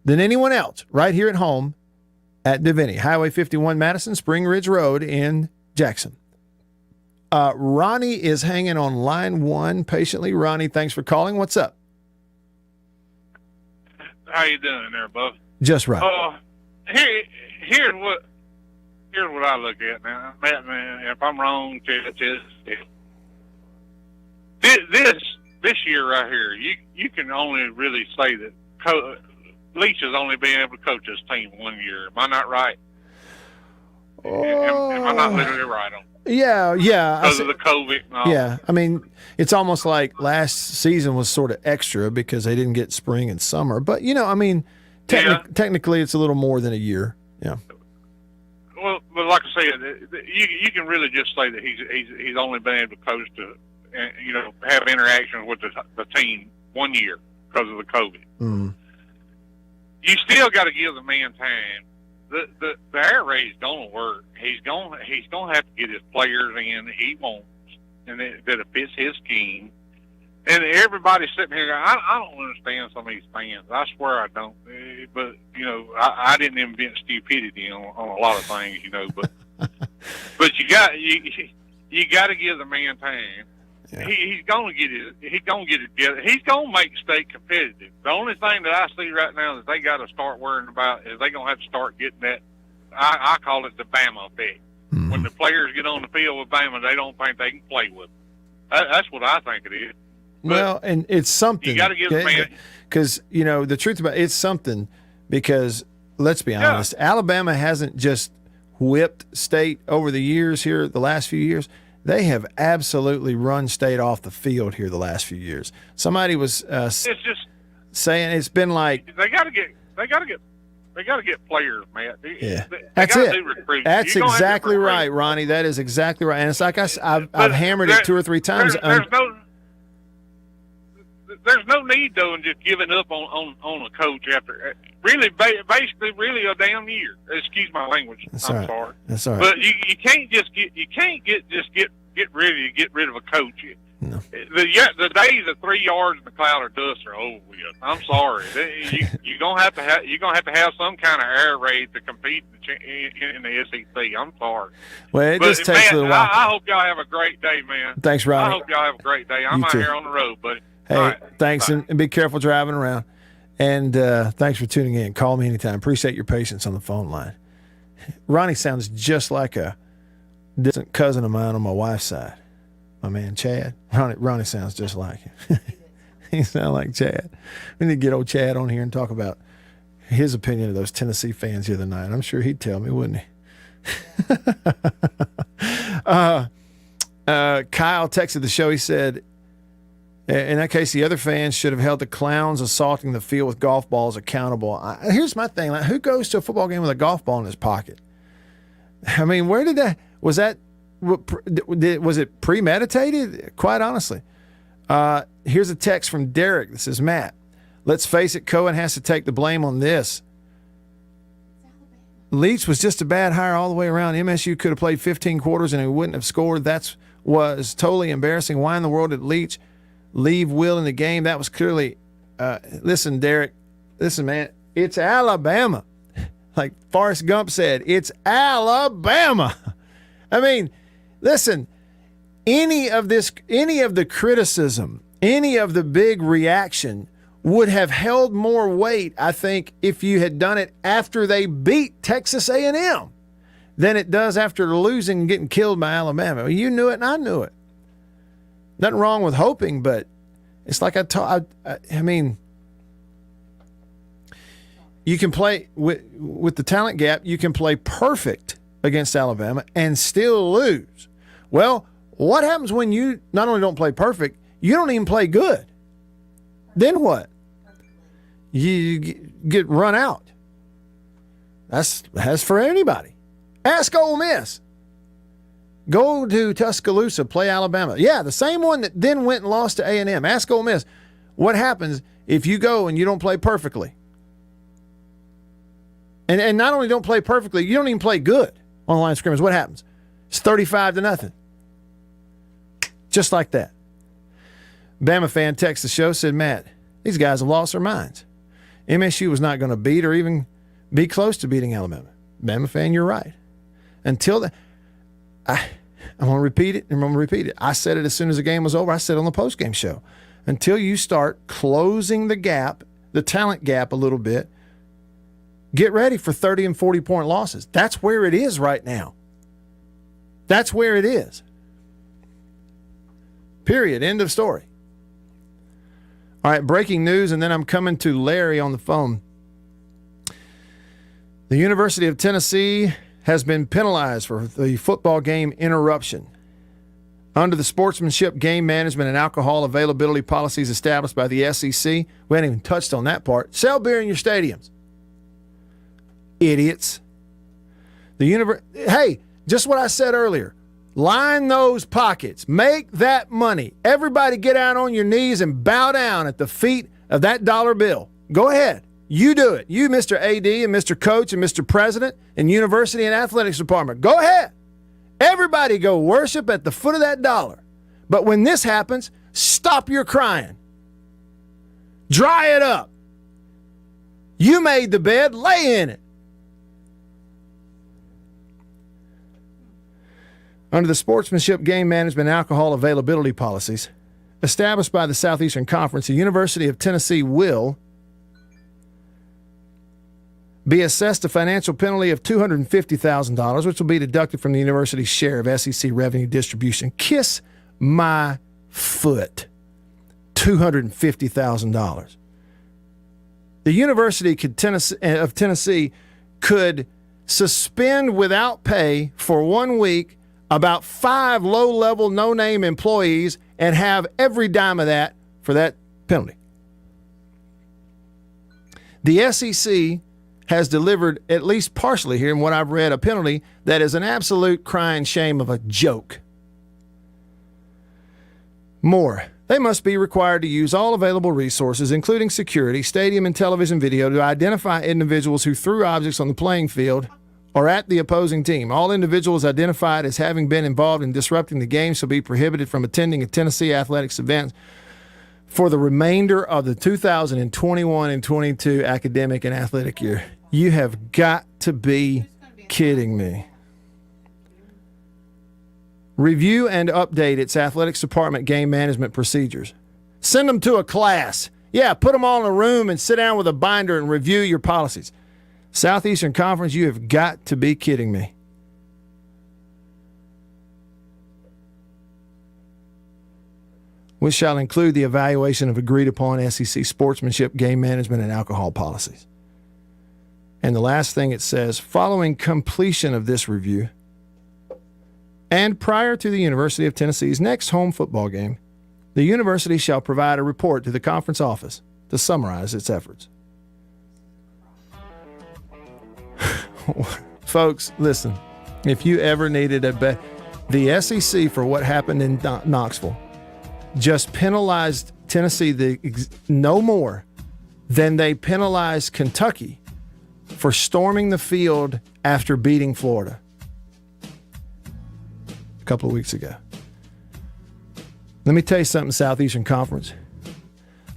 than anyone else right here at home at Divini. Highway 51 Madison, Spring Ridge Road in Jackson. Ronnie is hanging on line 1 patiently. Ronnie, thanks for calling. What's up? How you doing there, Buff? Just right. Here's what I look at now. Matt, man, if I'm wrong, this year right here, you can only really say that Leach has only been able to coach his team 1 year. Am I not right? Am I not literally right on? Yeah. Because of the COVID and all. Yeah, I mean, it's almost like last season was sort of extra because they didn't get spring and summer. But, I mean, technically it's a little more than a year. Yeah. Well, but like I said, you can really just say that he's only been able to coach to, have interactions with the team 1 year because of the COVID. Mm. You still got to give the man time. The air raid's gonna work. He's gonna have to get his players in that he wants and that it fits his scheme. And everybody's sitting here going, I don't understand some of these fans. I swear I don't. But I didn't invent stupidity on a lot of things, But you got to give the man time. Yeah. He's gonna get it. He's gonna get it together. He's gonna make state competitive. The only thing that I see right now that they got to start worrying about is they gonna have to start getting that. I call it the Bama effect. Mm-hmm. When the players get on the field with Bama, they don't think they can play with them. That's what I think it is. Well, and it's something. You got to give the man. Because the truth about it's something. Because let's be honest, Alabama hasn't just whipped state over the years here. The last few years. They have absolutely run state off the field here the last few years. Somebody was it's just saying it's been like they got to get players, Matt. Yeah, that's it. That's exactly right, Ronnie. That is exactly right. And it's like I've hammered it 2 or 3 times. there's no need though in just giving up on a coach after basically a damn year. Excuse my language. That's I'm all right. sorry. That's all right. But you can't get rid of a coach. No. The days of 3 yards in the cloud of dust are over with. I'm sorry. You're gonna have to have some kind of air raid to compete in the SEC. I'm sorry. Well, it just takes man, a little while. I hope y'all have a great day, man. Thanks, Ronnie. I hope y'all have a great day. I'm You out too. here on the road, buddy. Hey, All right. thanks, and be careful driving around. And thanks for tuning in. Call me anytime. Appreciate your patience on the phone line. Ronnie sounds just like a distant cousin of mine on my wife's side. My man Chad. Ronnie sounds just like him. He sounds like Chad. We need to get old Chad on here and talk about his opinion of those Tennessee fans the other night. I'm sure he'd tell me, wouldn't he? Kyle texted the show. He said, in that case, the other fans should have held the clowns assaulting the field with golf balls accountable. Here's my thing. Like, who goes to a football game with a golf ball in his pocket? I mean, where did that – was it premeditated? Quite honestly. Here's a text from Derek. This is Matt. Let's face it, Cohen has to take the blame on this. Leach was just a bad hire all the way around. MSU could have played 15 quarters and he wouldn't have scored. That was totally embarrassing. Why in the world did Leach leave Will in the game? That was clearly listen, Derek. Listen, man. It's Alabama. Like Forrest Gump said, it's Alabama. I mean, listen, any of the criticism, any of the big reaction would have held more weight, I think, if you had done it after they beat Texas A&M than it does after losing and getting killed by Alabama. You knew it and I knew it. Nothing wrong with hoping, but it's like I mean, you can play with the talent gap, you can play perfect against Alabama and still lose. Well, what happens when you not only don't play perfect, you don't even play good? Then what? You get run out. That's for anybody. Ask Ole Miss. Go to Tuscaloosa, play Alabama. Yeah, the same one that then went and lost to A&M. Ask Ole Miss. What happens if you go and you don't play perfectly? And not only don't play perfectly, you don't even play good on the line of scrimmage. What happens? It's 35-0. Just like that. Bama fan texted the show, said, Matt, these guys have lost their minds. MSU was not going to beat or even be close to beating Alabama. Bama fan, you're right. Until that, I'm going to repeat it, and I'm going to repeat it. I said it as soon as the game was over. I said it on the postgame show. Until you start closing the gap, the talent gap a little bit, get ready for 30 and 40-point losses. That's where it is right now. That's where it is. Period. End of story. All right, breaking news, and then I'm coming to Larry on the phone. The University of Tennessee has been penalized for the football game interruption. Under the sportsmanship, game management, and alcohol availability policies established by the SEC, we hadn't even touched on that part. Sell beer in your stadiums. Idiots. Hey, just what I said earlier. Line those pockets. Make that money. Everybody get out on your knees and bow down at the feet of that dollar bill. Go ahead. You do it. You, Mr. AD and Mr. Coach and Mr. President and University and Athletics Department. Go ahead. Everybody go worship at the foot of that dollar. But when this happens, stop your crying. Dry it up. You made the bed. Lay in it. Under the sportsmanship, game management, and alcohol availability policies established by the Southeastern Conference, the University of Tennessee will be assessed a financial penalty of $250,000, which will be deducted from the university's share of SEC revenue distribution. Kiss my foot. $250,000. The University of Tennessee could suspend without pay for 1 week about 5 low-level, no-name employees and have every dime of that for that penalty. The SEC has delivered, at least partially here in what I've read, a penalty that is an absolute crying shame of a joke. More. They must be required to use all available resources, including security, stadium and television video, to identify individuals who threw objects on the playing field or at the opposing team. All individuals identified as having been involved in disrupting the game shall be prohibited from attending a Tennessee athletics event for the remainder of the 2021 and 22 academic and athletic year. You have got to be kidding me. Review and update its athletics department game management procedures. Send them to a class. Yeah, put them all in a room and sit down with a binder and review your policies. Southeastern Conference, you have got to be kidding me. Which shall include the evaluation of agreed upon SEC sportsmanship, game management, and alcohol policies. And the last thing it says, following completion of this review, and prior to the University of Tennessee's next home football game, the university shall provide a report to the conference office to summarize its efforts. Folks, listen, if you ever needed a bet, the SEC, for what happened in Knoxville, just penalized Tennessee no more than they penalized Kentucky for storming the field after beating Florida a couple of weeks ago. Let me tell you something, Southeastern Conference.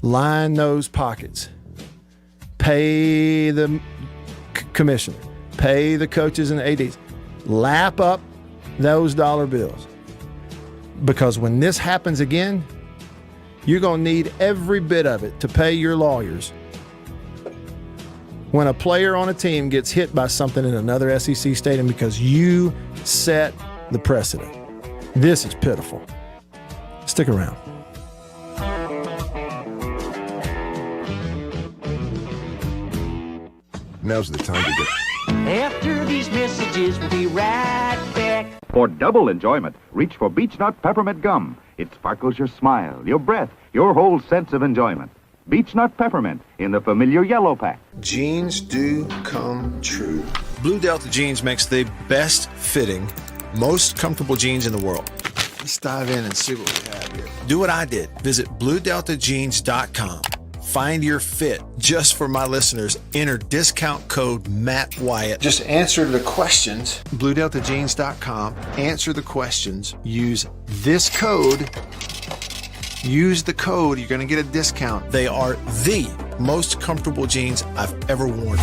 Line those pockets. Pay the commissioner. Pay the coaches and the ADs. Lap up those dollar bills. Because when this happens again, you're going to need every bit of it to pay your lawyers. When a player on a team gets hit by something in another SEC stadium because you set the precedent. This is pitiful. Stick around. Now's the time to get... After these messages, we'll be right back. For double enjoyment, reach for Beech Nut Peppermint Gum. It sparkles your smile, your breath, your whole sense of enjoyment. Beech Nut Peppermint in the familiar yellow pack. Jeans do come true. Blue Delta Jeans makes the best fitting, most comfortable jeans in the world. Let's dive in and see what we have here. Do what I did. Visit BlueDeltaJeans.com. Find your fit. Just for my listeners, enter discount code Matt Wyatt. Just answer the questions. BlueDeltaJeans.com. Answer the questions. Use this code. Use the code. You're going to get a discount. They are the most comfortable jeans I've ever worn.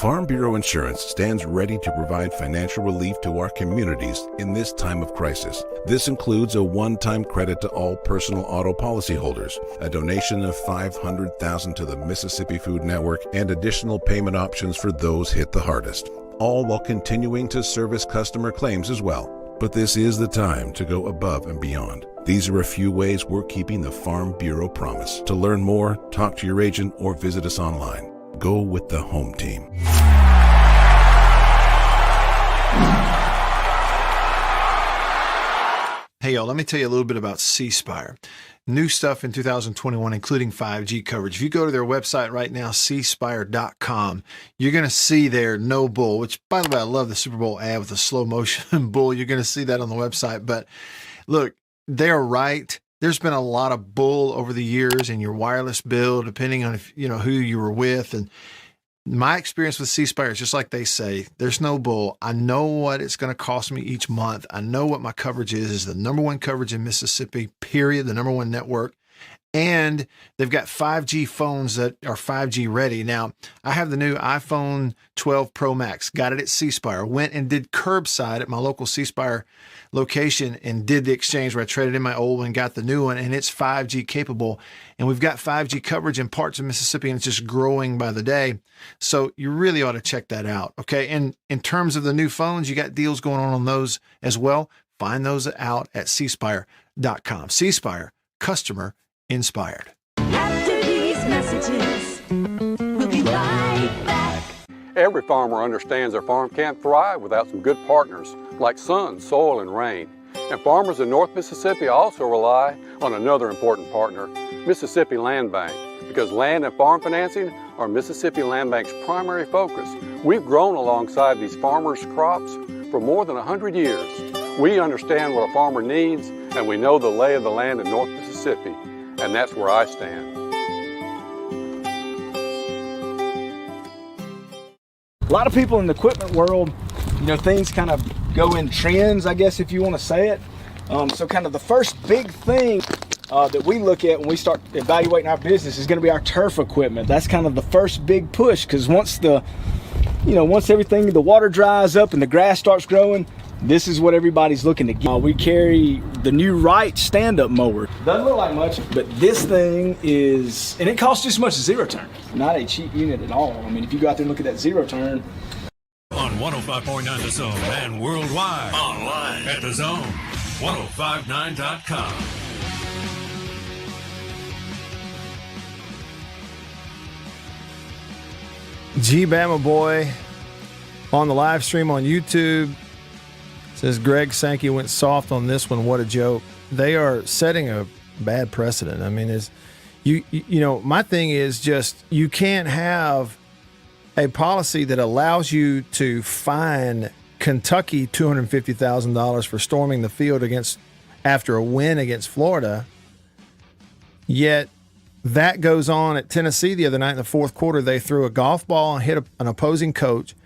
Farm Bureau Insurance stands ready to provide financial relief to our communities in this time of crisis. This includes a one-time credit to all personal auto policyholders, a donation of $500,000 to the Mississippi Food Network, and additional payment options for those hit the hardest, all while continuing to service customer claims as well. But this is the time to go above and beyond. These are a few ways we're keeping the Farm Bureau promise. To learn more, talk to your agent or visit us online. Go with the home team. Hey, y'all, let me tell you a little bit about C Spire. New stuff in 2021, including 5G coverage. If you go to their website right now, cspire.com, you're going to see their no bull, which, by the way, I love the Super Bowl ad with the slow motion bull. You're going to see that on the website. But look, they're right. There's been a lot of bull over the years in your wireless bill, depending on if, who you were with. And my experience with C Spire is just like they say, there's no bull. I know what it's going to cost me each month. I know what my coverage is the number one coverage in Mississippi, period, the number one network. And they've got 5G phones that are 5G ready. Now, I have the new iPhone 12 Pro Max, got it at C Spire, went and did curbside at my local C Spire location and did the exchange where I traded in my old one, got the new one, and it's 5G capable. And we've got 5G coverage in parts of Mississippi, and it's just growing by the day. So you really ought to check that out, okay? And in terms of the new phones, you got deals going on those as well. Find those out at cspire.com. C Spire, customer inspired. After these messages, we'll be right back. Every farmer understands their farm can't thrive without some good partners like sun, soil, and rain. And farmers in North Mississippi also rely on another important partner, Mississippi Land Bank, because land and farm financing are Mississippi Land Bank's primary focus. We've grown alongside these farmers' crops for more than 100 years. We understand what a farmer needs, and we know the lay of the land in North Mississippi, and that's where I stand. A lot of people in the equipment world, things kind of go in trends, I guess, if you want to say it. So kind of the first big thing that we look at when we start evaluating our business is going to be our turf equipment. That's kind of the first big push, because once everything, the water dries up and the grass starts growing, this is what everybody's looking to get. We carry the new Reax stand-up mower. Doesn't look like much, but this thing is, and it costs just as much as zero turn. Not a cheap unit at all. I mean, if you go out there and look at that zero turn. On 105.9 The Zone and worldwide. Online at thezone1059.com. G-Bama Boy on the live stream on YouTube says Greg Sankey went soft on this one. What a joke. They are setting a bad precedent. I mean, my thing is just you can't have a policy that allows you to fine Kentucky $250,000 for storming the field after a win against Florida, yet that goes on at Tennessee the other night in the fourth quarter. They threw a golf ball and hit an opposing coach.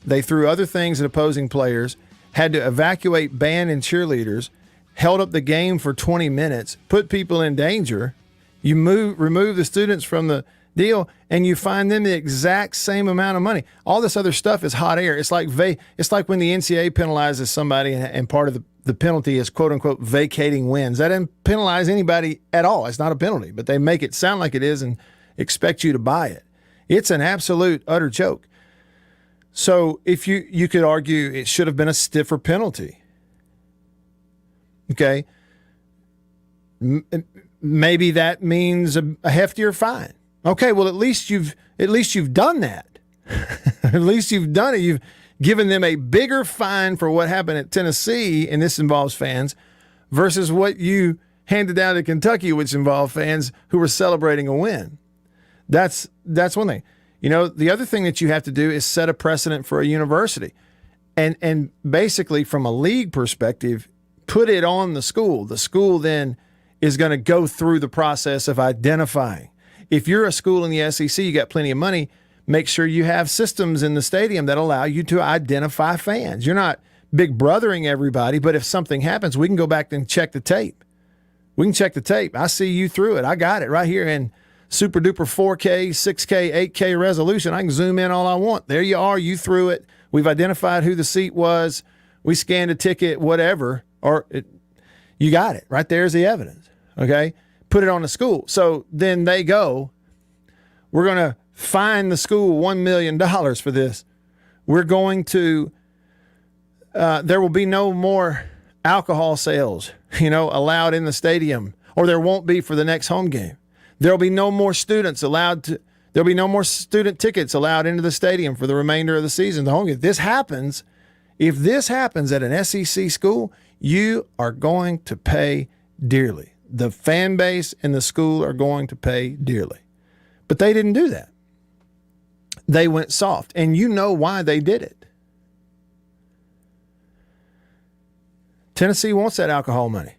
They threw other things at opposing players, had to evacuate band and cheerleaders, held up the game for 20 minutes, put people in danger. You remove the students from the deal, and you fine them the exact same amount of money. All this other stuff is hot air. It's like when the NCAA penalizes somebody, and part of the penalty is quote unquote vacating wins. That doesn't penalize anybody at all. It's not a penalty, but they make it sound like it is and expect you to buy it. It's an absolute utter joke. So if you could argue it should have been a stiffer penalty. Okay. Maybe that means a heftier fine. Okay, well, at least you've done that. At least you've done it. You've given them a bigger fine for what happened at Tennessee, and this involves fans, versus what you handed down to Kentucky, which involved fans who were celebrating a win. That's one thing. The other thing that you have to do is set a precedent for a university, and basically from a league perspective, put it on the school. The school then is going to go through the process of identifying. If you're a school in the SEC, you got plenty of money, make sure you have systems in the stadium that allow you to identify fans. You're not big brothering everybody, but if something happens, we can go back and check the tape. We can check the tape. I see you through it. I got it right here in super duper 4K, 6K, 8K resolution. I can zoom in all I want. There you are. You threw it. We've identified who the seat was. We scanned a ticket, whatever, you got it. Right there's the evidence. Okay? Put it on the school. So then they go, we're going to fine the school $1 million for this. We're going to, there will be no more alcohol sales, allowed in the stadium, or there won't be for the next home game. There'll be no more students there'll be no more student tickets allowed into the stadium for the remainder of the season. The home game. If this happens at an SEC school, you are going to pay dearly. The fan base and the school are going to pay dearly. But they didn't do that. They went soft. And you know why they did it. Tennessee wants that alcohol money,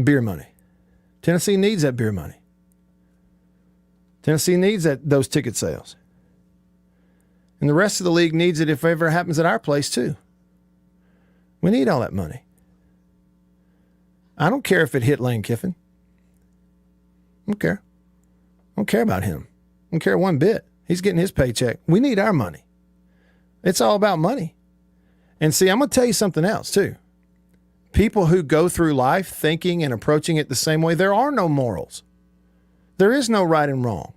beer money. Tennessee needs that beer money. Tennessee needs those ticket sales. And the rest of the league needs it if it ever happens at our place too. We need all that money. I don't care if it hit Lane Kiffin. I don't care. I don't care about him. I don't care one bit. He's getting his paycheck. We need our money. It's all about money. And see, I'm going to tell you something else too. People who go through life thinking and approaching it the same way, there are no morals. There is no right and wrong.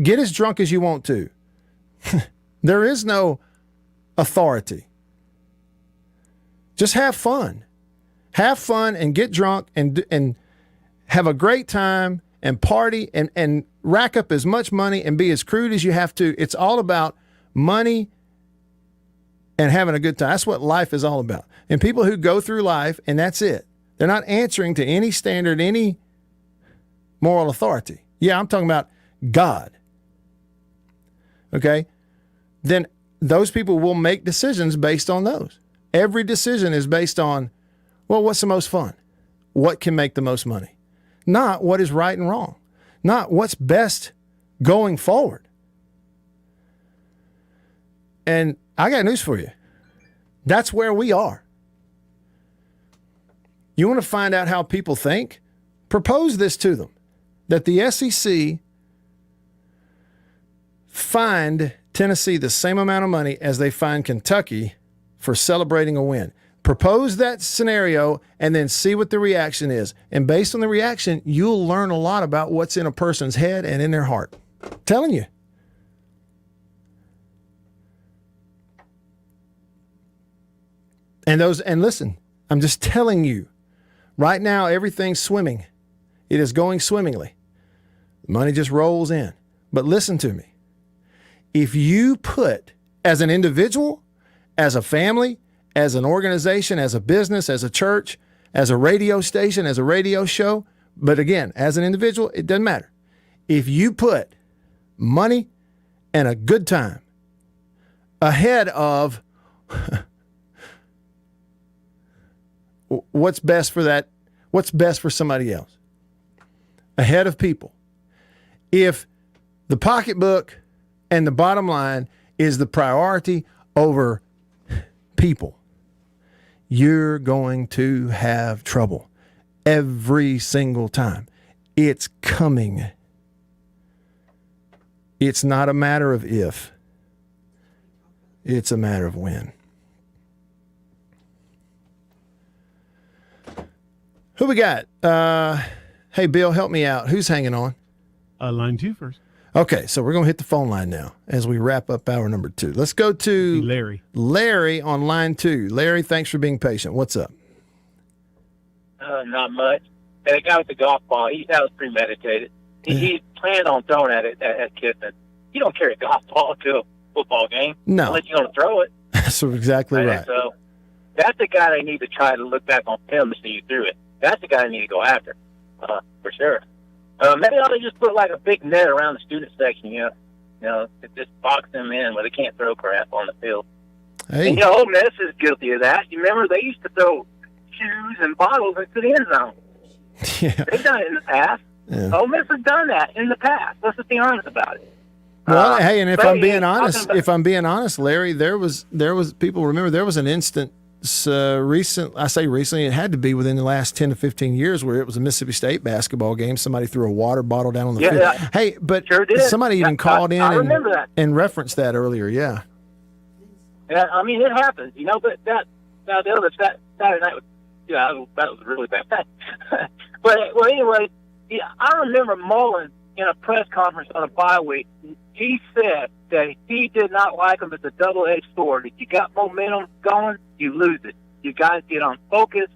Get as drunk as you want to. There is no authority. Just have fun. Have fun and get drunk and have a great time and party and rack up as much money and be as crude as you have to. It's all about money and having a good time. That's what life is all about. And people who go through life and that's it. They're not answering to any standard, any moral authority. Yeah, I'm talking about God. Okay? Then those people will make decisions based on those. Every decision is based on, well, what's the most fun? What can make the most money? Not what is right and wrong. Not what's best going forward. And I got news for you. That's where we are. You want to find out how people think? Propose this to them, that the SEC fined Tennessee the same amount of money as they fined Kentucky for celebrating a win. Propose that scenario and then see what the reaction is. And based on the reaction, you'll learn a lot about what's in a person's head and in their heart. I'm telling you. And listen, I'm just telling you, right now everything's swimming. It is going swimmingly. Money just rolls in. But listen to me. If you put, as an individual, as a family, as an organization, as a business, as a church, as a radio station, as a radio show, but again, as an individual, it doesn't matter. If you put money and a good time ahead of what's best for somebody else, ahead of people, if the pocketbook and the bottom line is the priority over people, you're going to have trouble every single time. It's coming. It's not a matter of if. It's a matter of when. Who we got? Hey, Bill, help me out. Who's hanging on? Line 2 first. Okay, so we're going to hit the phone line now as we wrap up hour number 2. Let's go to Larry. Larry on line 2. Larry, thanks for being patient. What's up? Not much. And the guy with the golf ball, that was premeditated. He planned on throwing at Kiffin. You don't carry a golf ball to a football game. No. Unless you're going to throw it. That's exactly right. So that's the guy they need to try to look back on film to see you threw it. That's the guy they need to go after, for sure. Maybe ought to just put like a big net around the student section, to just box them in where they can't throw crap on the field. Hey. And, Ole Miss is guilty of that. You remember they used to throw shoes and bottles into the end zone. Yeah. They've done it in the past. Yeah. Ole Miss has done that in the past. Let's just be honest about it. Well, hey, and if I'm being honest, Larry, there was people remember there was an instance recently, it had to be within the last 10 to 15 years where it was a Mississippi State basketball game. Somebody threw a water bottle down on the field. Yeah. Hey, but sure did. Somebody even called in and referenced that earlier. Yeah. Yeah, I mean, it happens, but the other Saturday night was, that was really bad. But anyway, I remember Mullen in a press conference on a bye week. He said that he did not like them as a double-edged sword. If you got momentum going, you lose it. You got to get on focus.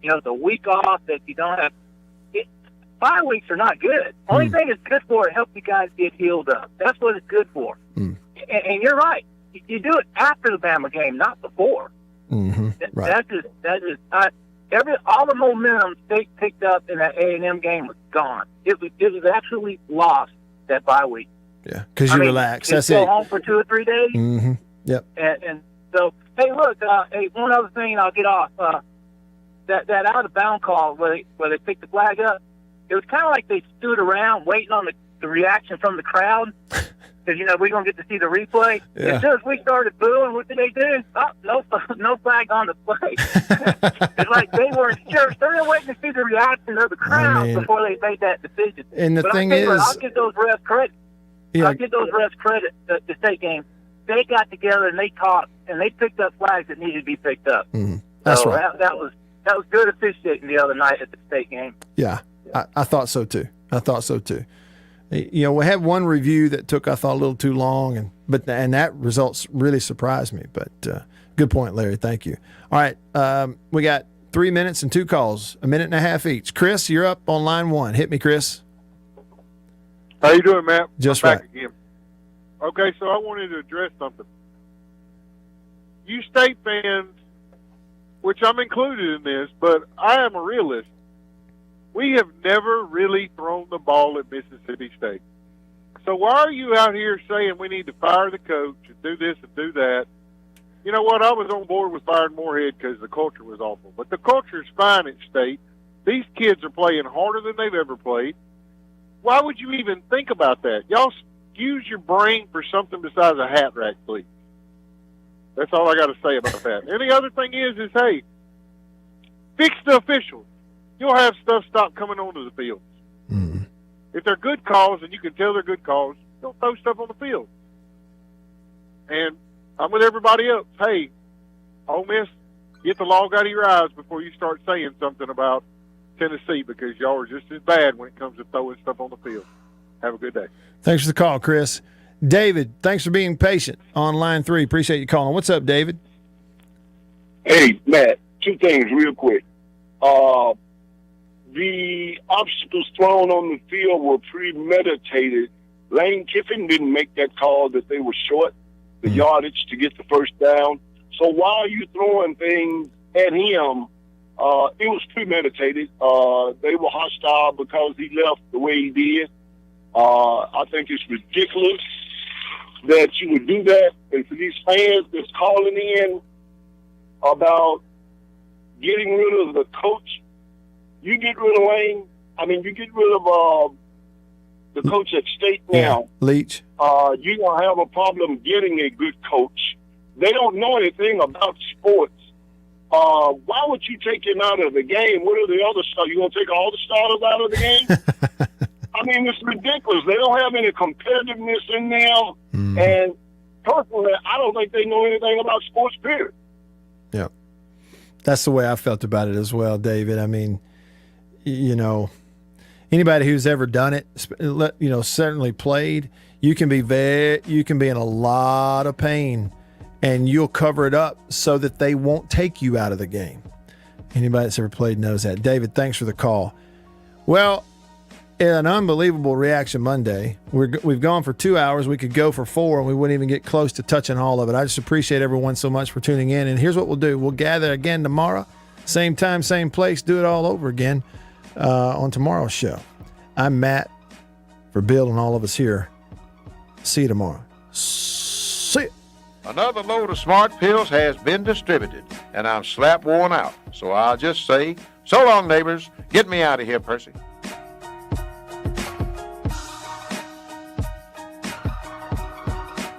The week off that you don't have. Bye weeks are not good. Only thing it's good for is help you guys get healed up. That's what it's good for. And you're right. You do it after the Bama game, not before. Mm-hmm. Right. All the momentum they picked up in that A&M game was gone. It was actually lost that bye week. Yeah, because you relax. That's go it. Home for 2 or 3 days. Mm-hmm. Yep. And so, hey, look, one other thing, and I'll get off. That out of bound call where they picked the flag up, it was kind of like they stood around waiting on the reaction from the crowd. Because, we're going to get to see the replay. Yeah. As soon as we started booing, what did they do? Oh, no flag on the play. It's like they weren't sure. They were waiting to see the reaction of the crowd before they made that decision. And the thing is, is, I'll give those refs credit. I'll give those refs credit. The state game, they got together and they talked and they picked up flags that needed to be picked up. That's so right. That was good officiating the other night at the state game. Yeah, I thought so too. We had one review that took, I thought, a little too long, and that results really surprised me. But good point, Larry. Thank you. All right, we got 3 minutes and 2 calls, a minute and a half each. Chris, you're up on line 1. Hit me, Chris. How you doing, Matt? Just I'm right. back again. Okay, so I wanted to address something. You state fans, which I'm included in this, but I am a realist. We have never really thrown the ball at Mississippi State. So why are you out here saying we need to fire the coach and do this and do that? You know what? I was on board with firing Moorhead because the culture was awful. But the culture is fine at State. These kids are playing harder than they've ever played. Why would you even think about that? Y'all use your brain for something besides a hat rack, please. That's all I got to say about that. And the other thing is hey, fix the officials. You'll have stuff stop coming onto the fields. Mm-hmm. If they're good calls and you can tell they're good calls, don't throw stuff on the field. And I'm with everybody else. Hey, Ole Miss, get the log out of your eyes before you start saying something about Tennessee, because y'all are just as bad when it comes to throwing stuff on the field. Have a good day. Thanks for the call, Chris. David, thanks for being patient on line 3. Appreciate you calling. What's up, David? Hey, Matt, 2 things real quick. The obstacles thrown on the field were premeditated. Lane Kiffin didn't make that call that they were short the yardage to get the first down. So why are you throwing things at him? It was premeditated. They were hostile because he left the way he did. I think it's ridiculous that you would do that. And for these fans that's calling in about getting rid of the coach, you get rid of Lane. I mean, you get rid of the coach at State now. Leach. You're going to have a problem getting a good coach. They don't know anything about sports. Why would you take him out of the game? What are the other starters? You going to take all the starters out of the game? I mean, it's ridiculous. They don't have any competitiveness in them. And personally, I don't think they know anything about sports, period. Yeah. That's the way I felt about it as well, David. I mean, you know, anybody who's ever done it, you know, certainly played, you can be in a lot of pain, and you'll cover it up so that they won't take you out of the game. Anybody that's ever played knows that. David, thanks for the call. Well, an unbelievable Reaction Monday. We've gone for 2 hours. We could go for 4, and we wouldn't even get close to touching all of it. I just appreciate everyone so much for tuning in. And here's what we'll do. We'll gather again tomorrow. Same time, same place. Do it all over again on tomorrow's show. I'm Matt for Bill and all of us here. See you tomorrow. See you. Another load of smart pills has been distributed, and I'm slap worn out. So I'll just say, so long, neighbors. Get me out of here, Percy.